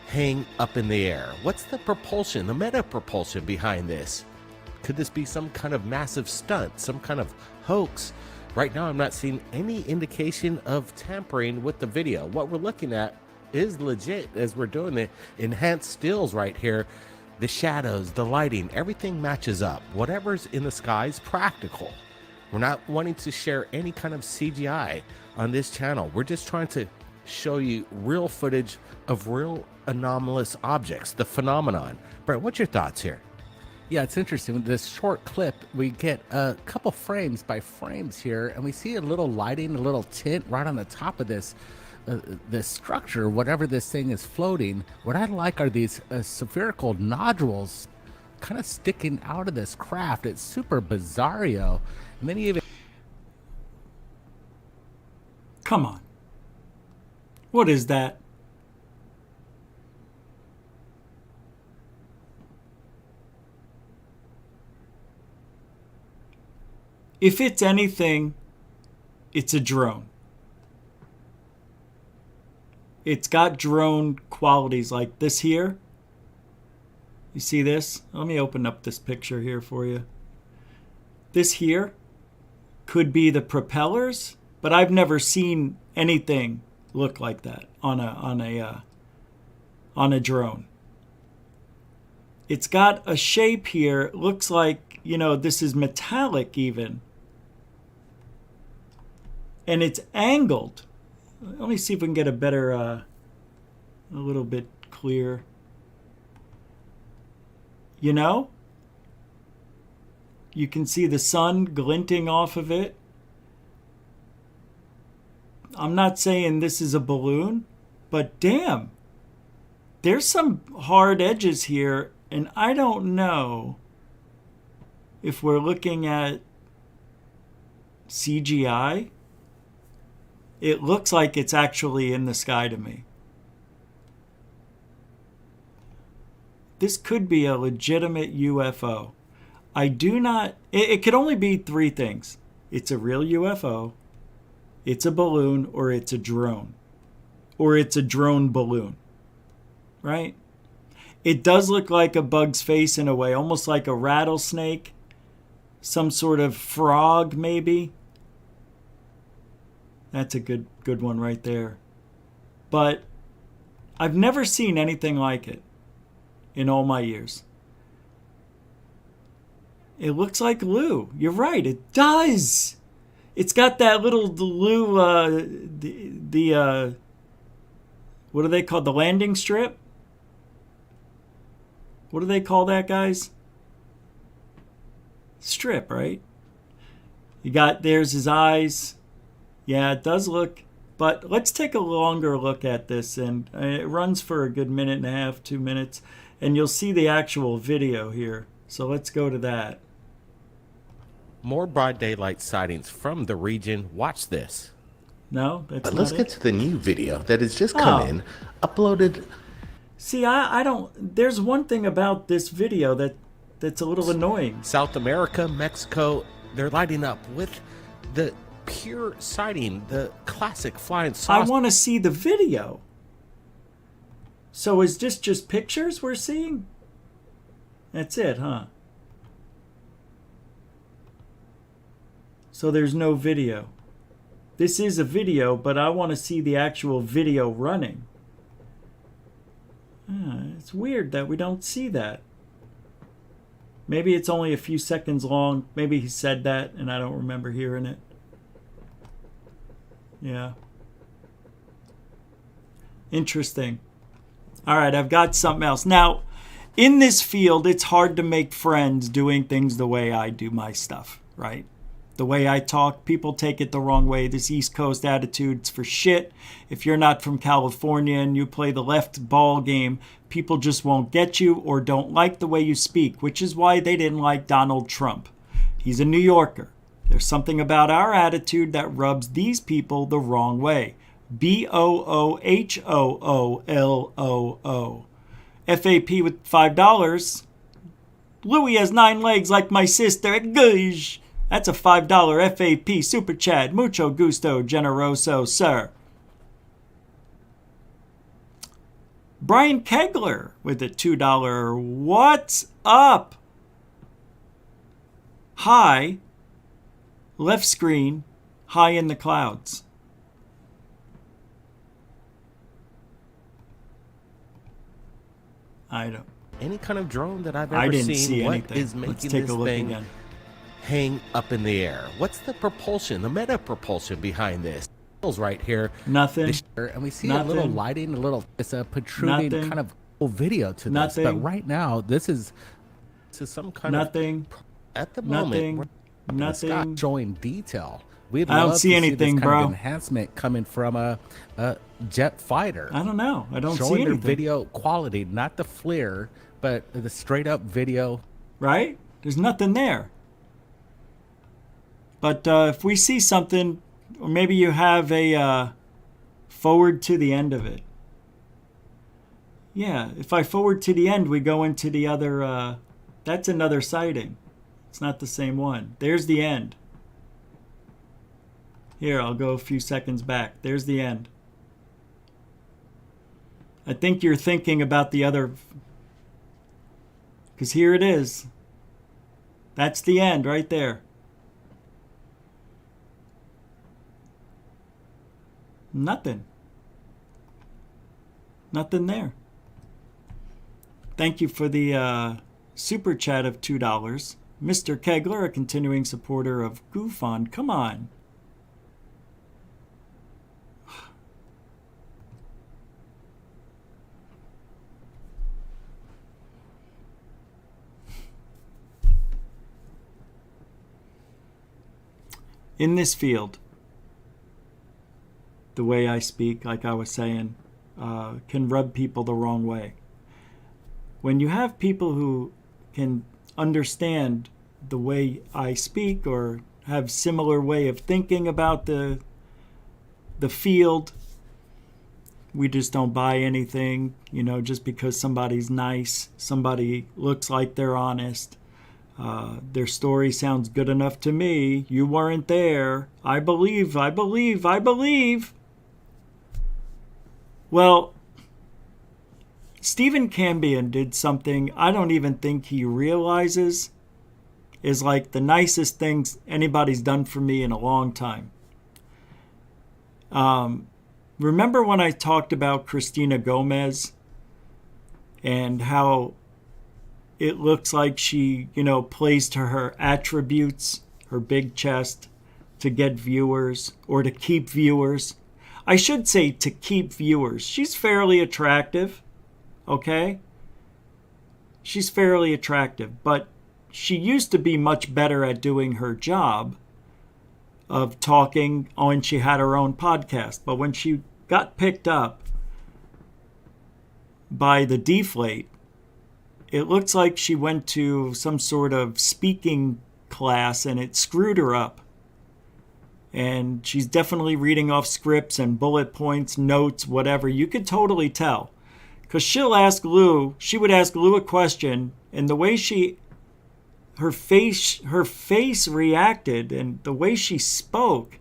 hang up in the air? What's the propulsion, the meta propulsion behind this? Could this be some kind of massive stunt, some kind of hoax? Right now, I'm not seeing any indication of tampering with the video. What we're looking at is legit as we're doing the enhanced stills right here. The shadows, the lighting, everything matches up. Whatever's in the sky is practical. We're not wanting to share any kind of CGI on this channel. We're just trying to show you real footage of real anomalous objects, the phenomenon. Brett, what's your thoughts here? Yeah, it's interesting. With this short clip, we get a couple frames by frames here, and we see a little lighting, a little tint right on the top of this structure, whatever this thing is floating. What I like are these spherical nodules kind of sticking out of this craft. It's super bizarro. And then you even... Come on. What is that? If it's anything, it's a drone. It's got drone qualities like this here. You see this? Let me open up this picture here for you. This here could be the propellers, but I've never seen anything look like that on a drone. It's got a shape here. It looks like, you know, this is metallic even. And it's angled. Let me see if we can get a better, a little bit clear. You know? You can see the sun glinting off of it. I'm not saying this is a balloon, but damn, there's some hard edges here, and I don't know if we're looking at CGI. It looks like it's actually in the sky to me. This could be a legitimate UFO. I do not... It could only be three things. It's a real UFO, it's a balloon, or it's a drone. Or it's a drone balloon. Right? It does look like a bug's face in a way, almost like a rattlesnake. Some sort of frog, maybe. That's a good one right there. But I've never seen anything like it in all my years. It looks like Lue. You're right, it does. It's got that little Lue, what do they call the landing strip? What do they call that, guys? Strip, right? You got, there's his eyes. Yeah, it does look, but let's take a longer look at this, and it runs for a good minute and a half, 2 minutes, and you'll see the actual video here. So let's go to that. More broad daylight sightings from the region. Watch this. No, that's but not let's it. get to the new video that has just come in, uploaded. See, I don't, there's one thing about this video that's a little annoying. South America, Mexico, they're lighting up with the pure sighting, the classic flying saucer. I want to see the video. So is this just pictures we're seeing? That's it, huh? So there's no video. This is a video, but I want to see the actual video running. It's weird that we don't see that. Maybe it's only a few seconds long. Maybe he said that and I don't remember hearing it. Yeah. Interesting. All right, I've got something else. Now, in this field, it's hard to make friends doing things the way I do my stuff, right? The way I talk, people take it the wrong way. This East Coast attitude's for shit. If you're not from California and you play the left ball game, people just won't get you or don't like the way you speak, which is why they didn't like Donald Trump. He's a New Yorker. There's something about our attitude that rubs these people the wrong way. BOOHOOLOO. FAP with $5. Louis has 9 legs like my sister. Gosh. That's a $5 FAP super chat. Mucho gusto, generoso, sir. Brian Kegler with a $2. What's up? Hi. Left screen. High in the clouds. I don't. Any kind of drone that I've I ever didn't seen, see what anything. is Let's making take this a look thing again. hang up in the air? What's the propulsion, the meta propulsion behind this? Right here. Nothing. And we see Nothing. a little lighting, it's a protruding Nothing. kind of cool video to this. Nothing. But right now, this is some kind Nothing. at the Nothing. moment. Nothing. Showing detail. We'd I don't love see to anything, this kind bro. of enhancement coming from a jet fighter. I don't know. I don't showing see their anything. video quality, not the FLIR, but the straight up video. Right? There's nothing there. But if we see something, or maybe you have a forward to the end of it. Yeah, if I forward to the end, we go into the other, that's another sighting. It's not the same one. There's the end. Here, I'll go a few seconds back. There's the end. I think you're thinking about the other, because here it is. That's the end right there. Nothing. Nothing there. Thank you for the super chat of $2. Mr. Kegler, a continuing supporter of GoofOn. Come on. In this field, the way I speak, like I was saying, can rub people the wrong way. When you have people who can understand the way I speak or have similar way of thinking about the field, we just don't buy anything, just because somebody's nice, somebody looks like they're honest. Their story sounds good enough to me. You weren't there. I believe. Well, Stephen Cambion did something I don't even think he realizes is like the nicest things anybody's done for me in a long time. Remember when I talked about Christina Gomez and how it looks like she, plays to her attributes, her big chest, to get viewers or to keep viewers? I should say to keep viewers. She's fairly attractive, okay? She's fairly attractive, but she used to be much better at doing her job of talking when she had her own podcast. But when she got picked up by the Deflate, it looks like she went to some sort of speaking class and it screwed her up. And she's definitely reading off scripts and bullet points, notes, whatever. You could totally tell. Because she would ask Lou a question, and the way her face reacted and the way she spoke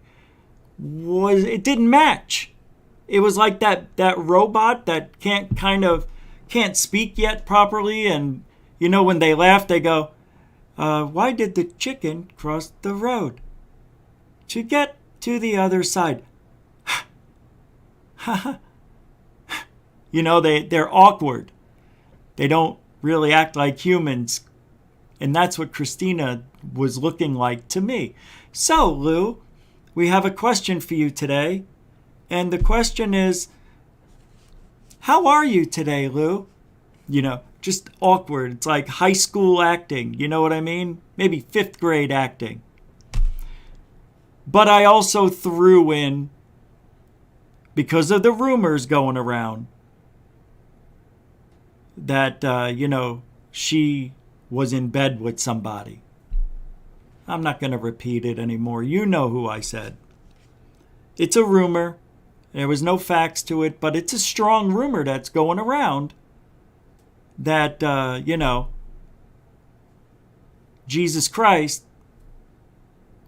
it didn't match. It was like that robot that can't speak yet properly, and when they laugh they go, why did the chicken cross the road to get to the other side? They're awkward. They don't really act like humans, and that's what Christina was looking like to me. So Lou, we have a question for you today, and the question is, how are you today, Lou? Just awkward. It's like high school acting. You know what I mean? Maybe 5th grade acting. But I also threw in, because of the rumors going around, that, she was in bed with somebody. I'm not going to repeat it anymore. You know who I said. It's a rumor. There was no facts to it, but it's a strong rumor that's going around that, Jesus Christ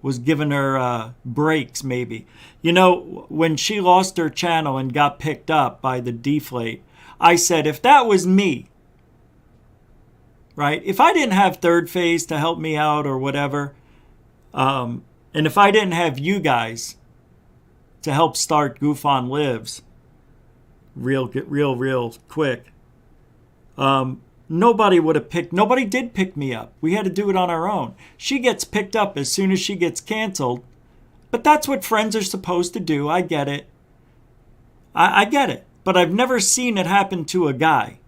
was giving her breaks, maybe. When she lost her channel and got picked up by the deflate, I said, if that was me, right? If I didn't have Third Phase to help me out or whatever, and if I didn't have you guys to help start Goof on Lives real quick, nobody did pick me up. We had to do it on our own. She gets picked up as soon as she gets canceled, but that's what friends are supposed to do. I get it. I get it, but I've never seen it happen to a guy.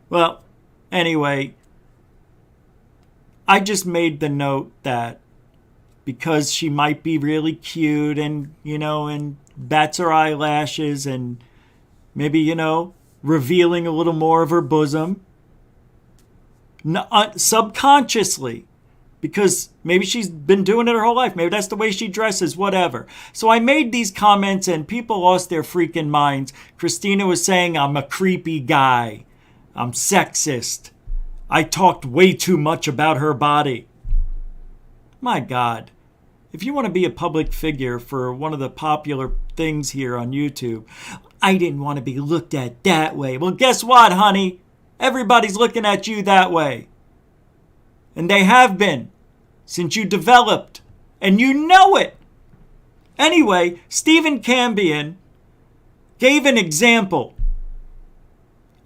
Well, anyway, I just made the note that because she might be really cute and, and bats her eyelashes and maybe, revealing a little more of her bosom, subconsciously, because maybe she's been doing it her whole life. Maybe that's the way she dresses, whatever. So I made these comments and people lost their freaking minds. Christina was saying I'm a creepy guy. I'm sexist. I talked way too much about her body. My God. If you want to be a public figure for one of the popular things here on YouTube, I didn't want to be looked at that way. Well, guess what, honey? Everybody's looking at you that way. And they have been since you developed. And you know it. Anyway, Stephen Cambion gave an example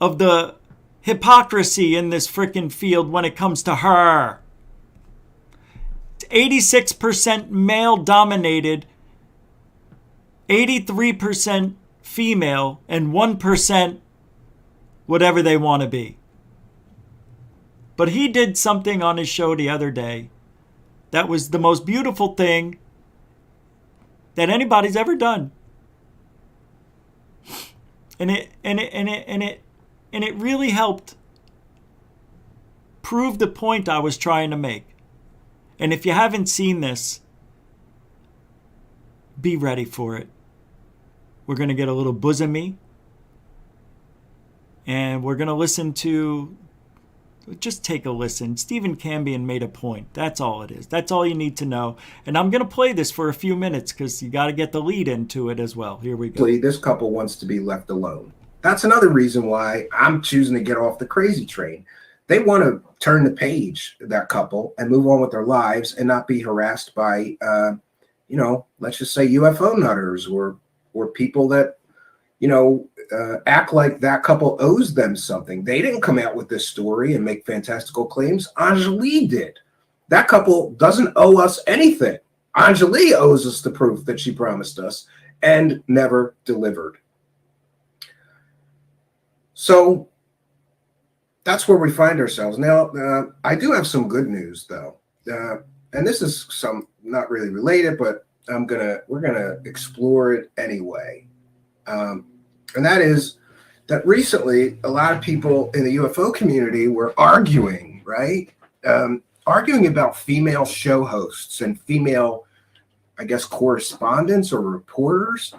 of the hypocrisy in this frickin' field when it comes to her. 86% male dominated, 83% female, and 1% whatever they want to be. But he did something on his show the other day that was the most beautiful thing that anybody's ever done. And it really helped prove the point I was trying to make. And if you haven't seen this, be ready for it. We're going to get a little bosomy. And we're going to listen to... Just take a listen. Stephen Cambion made a point. That's all it is. That's all you need to know. And I'm going to play this for a few minutes because you got to get the lead into it as well. Here we go. This couple wants to be left alone. That's another reason why I'm choosing to get off the crazy train. They want to turn the page, that couple, and move on with their lives and not be harassed by, let's just say UFO nutters or people that, act like that couple owes them something. They didn't come out with this story and make fantastical claims. Anjali did. That couple doesn't owe us anything. Anjali owes us the proof that she promised us and never delivered. So that's where we find ourselves. Now, I do have some good news, though. And this is some not really related, but we're gonna explore it anyway. And that is that recently, a lot of people in the UFO community were arguing, right? Arguing about female show hosts and female, I guess, correspondents or reporters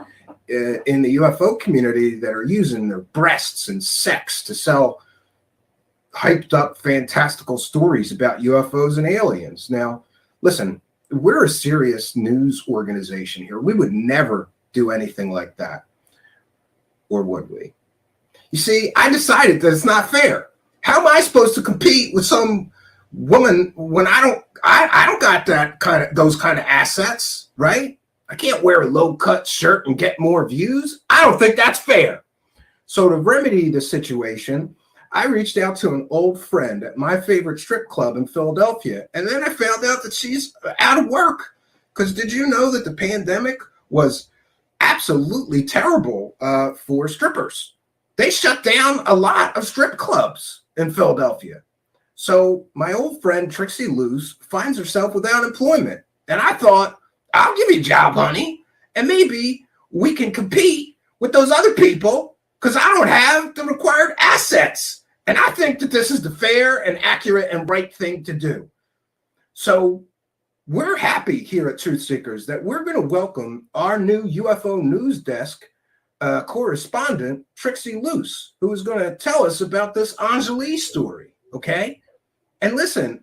in the UFO community that are using their breasts and sex to sell hyped up fantastical stories about UFOs and aliens. Now, listen, we're a serious news organization here. We would never do anything like that. Or would we? You see, I decided that it's not fair. How am I supposed to compete with some woman when I don't got those kind of assets, right? I can't wear a low-cut shirt and get more views. I don't think that's fair. So to remedy the situation, I reached out to an old friend at my favorite strip club in Philadelphia, and then I found out that she's out of work. Because did you know that the pandemic was absolutely terrible for strippers? They shut down a lot of strip clubs in Philadelphia. So my old friend Trixie Luce finds herself without employment. And I thought, I'll give you a job, honey, and maybe we can compete with those other people because I don't have the required assets. And I think that this is the fair and accurate and right thing to do. So we're happy here at Truth Seekers that we're going to welcome our new UFO news desk correspondent, Trixie Luce, who is going to tell us about this Anjali story. Okay. And listen,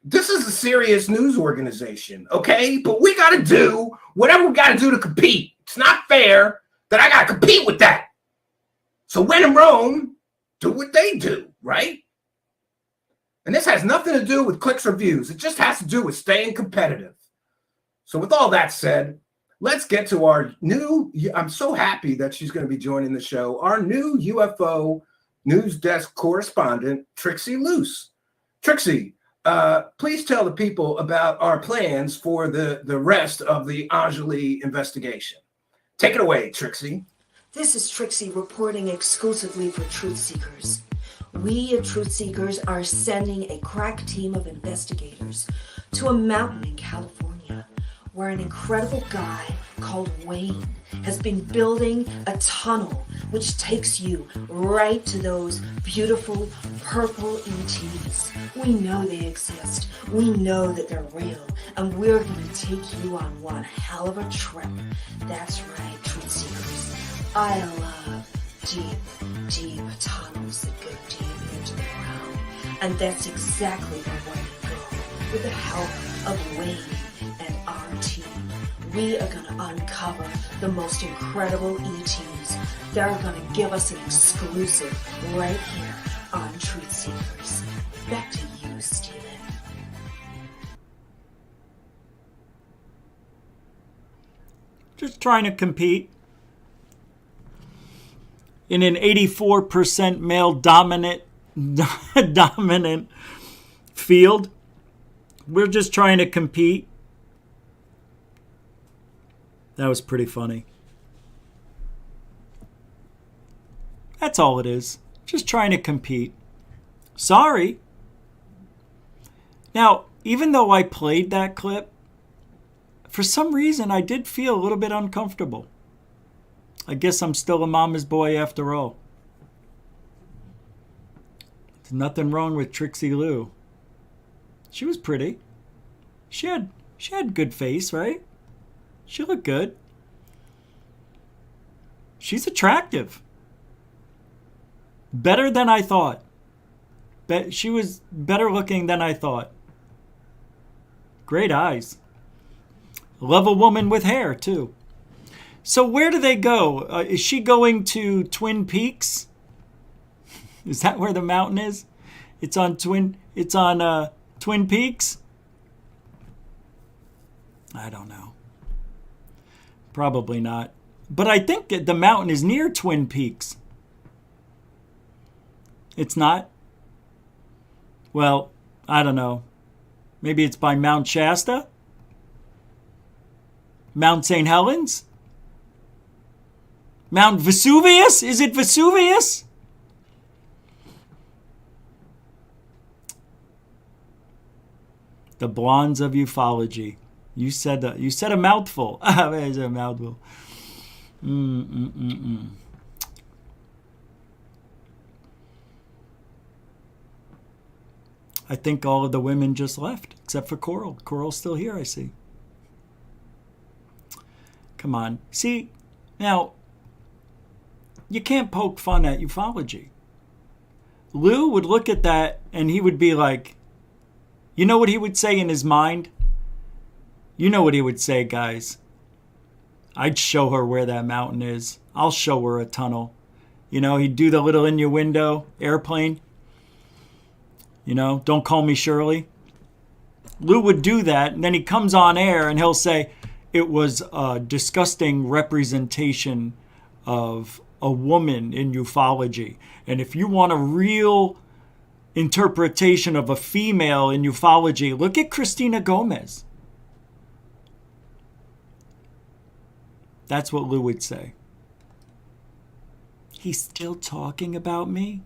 this is a serious news organization. Okay. But we got to do whatever we got to do to compete. It's not fair that I got to compete with that. So when in Rome, do what they do, right? And this has nothing to do with clicks or views. It just has to do with staying competitive. So with all that said, let's get to our new, I'm so happy that she's going to be joining the show, our new UFO news desk correspondent, Trixie Luce. Trixie, please tell the people about our plans for the rest of the Anjali investigation. Take it away, Trixie. This is Trixie reporting exclusively for Truth Seekers. We at Truth Seekers are sending a crack team of investigators to a mountain in California where an incredible guy called Wayne has been building a tunnel which takes you right to those beautiful purple ETs. We know they exist. We know that they're real. And we're going to take you on one hell of a trip. That's right, Truth Seekers. I love deep, deep tunnels that go deep into the ground. And that's exactly where we're going to go with the help of Wayne and our team. We are going to uncover the most incredible ETs. They're going to give us an exclusive right here on Truth Seekers. Back to you, Stephen. Just trying to compete in an 84% male dominant field. We're just trying to compete. That was pretty funny. That's all it is. Just trying to compete. Sorry. Now, even though I played that clip, for some reason I did feel a little bit uncomfortable. I guess I'm still a mama's boy after all. There's nothing wrong with Trixie Lou. She was pretty. She had good face, right? She looked good. She's attractive. Better than I thought. She was better looking than I thought. Great eyes. Love a woman with hair, too. So where do they go? Is she going to Twin Peaks? Is that where the mountain is? It's on Twin Peaks? I don't know. Probably not. But I think the mountain is near Twin Peaks. It's not? Well, I don't know. Maybe it's by Mount Shasta? Mount St. Helens? Mount Vesuvius? Is it Vesuvius? The blondes of ufology. You said a mouthful. There's a mouthful. I think all of the women just left, except for Coral. Coral's still here, I see. Come on. See, now, you can't poke fun at ufology. Lou would look at that and he would be like, you know what he would say in his mind? You know what he would say, guys. I'd show her where that mountain is. I'll show her a tunnel. You know, he'd do the little in your window airplane. You know, don't call me Shirley. Lou would do that, and then he comes on air and he'll say, it was a disgusting representation of a woman in ufology. And if you want a real interpretation of a female in ufology, look at Christina Gomez. That's what Lou would say. He's still talking about me?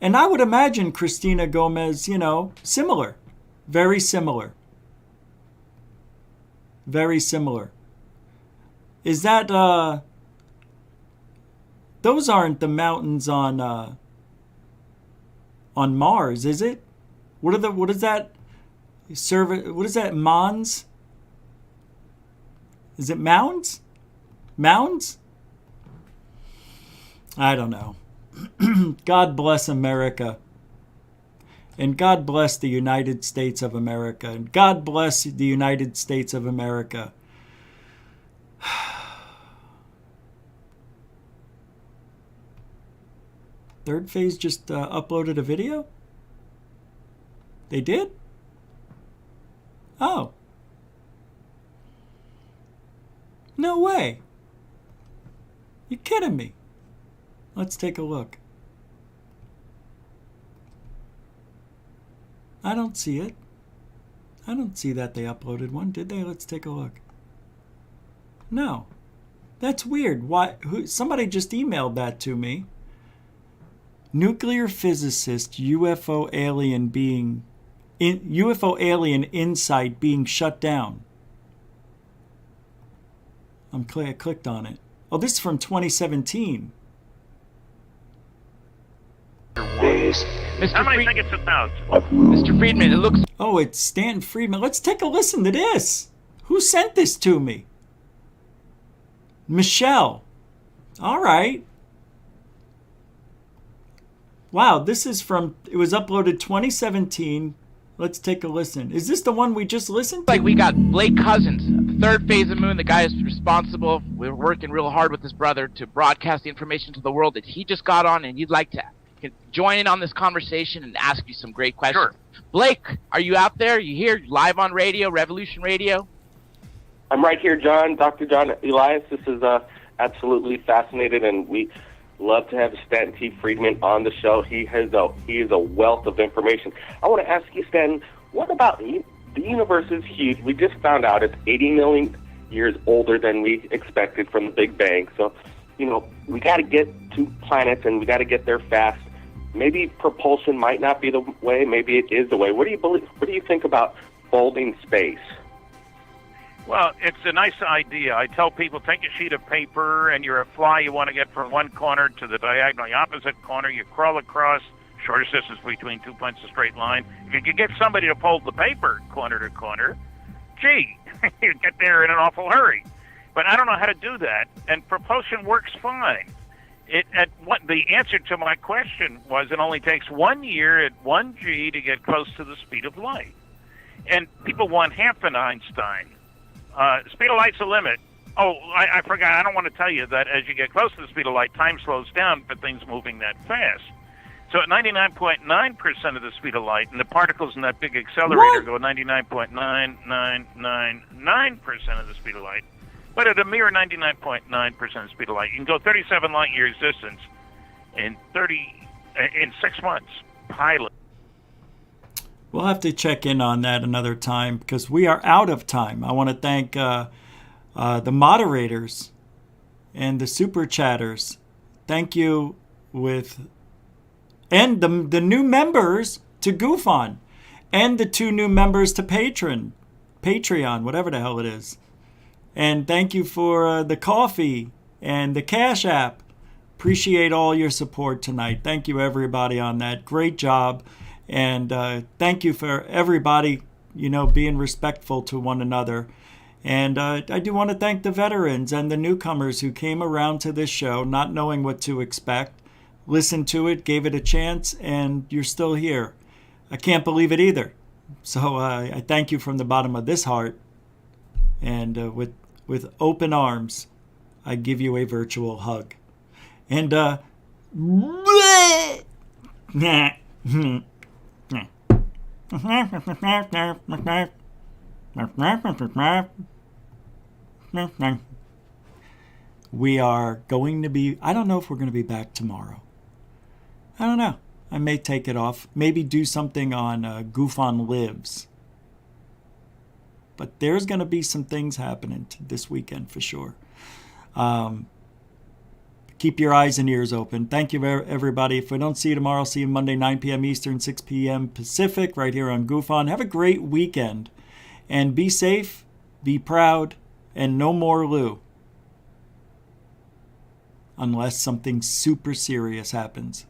And I would imagine Christina Gomez, you know, similar. Very similar. Very similar. Is that, those aren't the mountains on Mars, is it? What is that? What is that? Mons? Is it mounds? Mounds? I don't know. God bless America. And God bless the United States of America. And God bless the United States of America. Third Phase just uploaded a video? They did? Oh. No way. You're kidding me. Let's take a look. I don't see it. I don't see that they uploaded one, did they? Let's take a look. No. That's weird. Why? Somebody just emailed that to me. Nuclear physicist, UFO alien insight being shut down. I clicked on it. Oh, this is from 2017. How many think it's 1,000? Mr. Friedman, it looks... Oh, it's Stanton Friedman. Let's take a listen to this. Who sent this to me? Michelle. All right. Wow, this is from... It was uploaded 2017. Let's take a listen. Is this the one we just listened to? Like we got Blake Cousins, the third phase of Moon. The guy is responsible. We're working real hard with his brother to broadcast the information to the world that he just got on, and you'd like to join in on this conversation and ask you some great questions. Sure. Blake, are you out there? You here live on radio, Revolution Radio? I'm right here, John. Dr. John Elias. This is absolutely fascinated, and we love to have Stanton T. Friedman on the show. He is a wealth of information. I want to ask you, Stanton, what about the universe is huge. We just found out it's 80 million years older than we expected from the Big Bang. So, we got to get to planets, and we got to get there fast. Maybe propulsion might not be the way. Maybe it is the way. What do you believe? What do you think about folding space? Well, it's a nice idea. I tell people, take a sheet of paper and you're a fly. You want to get from one corner to the diagonally opposite corner. You crawl across, shortest distance between 2 points, a straight line. If you could get somebody to fold the paper corner to corner, gee, you'd get there in an awful hurry. But I don't know how to do that, and propulsion works fine. The answer to my question was it only takes 1 year at 1 g to get close to the speed of light. And people want half an Einstein. Speed of light's a limit. Oh, I forgot. I don't want to tell you that as you get close to the speed of light, time slows down for things moving that fast. So at 99.9% of the speed of light, and the particles in that big accelerator go 99.9999% of the speed of light, but at a mere 99.9% of the speed of light, you can go 37 light years distance in 6 months. Pilot. We'll have to check in on that another time because we are out of time. I want to thank the moderators and the super chatters. Thank you and the new members to Goof On, and the 2 new members to Patreon, whatever the hell it is. And thank you for the coffee and the Cash App. Appreciate all your support tonight. Thank you, everybody, on that. Great job. And thank you for everybody, being respectful to one another. And I do want to thank the veterans and the newcomers who came around to this show not knowing what to expect, listened to it, gave it a chance, and you're still here. I can't believe it either. So I thank you from the bottom of this heart. And with open arms, I give you a virtual hug. And we are going to be, I don't know if we're going to be back tomorrow. I don't know. I may take it off. Maybe do something on Goof On Lives. But there's going to be some things happening this weekend for sure. Keep your eyes and ears open. Thank you, everybody. If we don't see you tomorrow, see you Monday, 9 p.m. Eastern, 6 p.m. Pacific, right here on Goof On. Have a great weekend. And be safe, be proud, and no more Lou. Unless something super serious happens.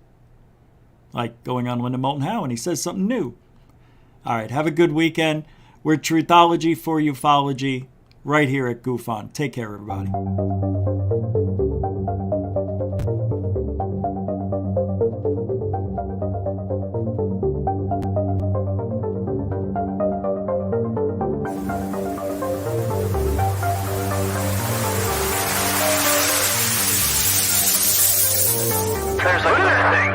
Like going on Linda Moulton Howe and he says something new. All right, have a good weekend. We're Truthology for UFOlogy right here at Goof On. Take care, everybody. There's a good thing.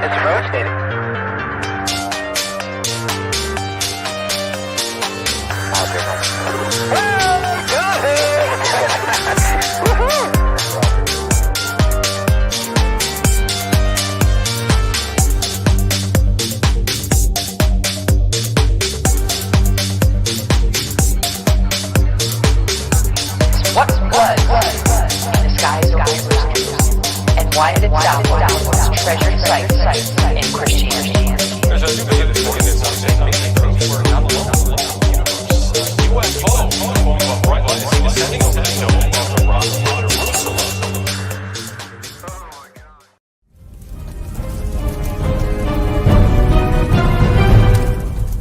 It's rotating. What was in the skies over and why did it sound like treasured sites in Christianity? UFO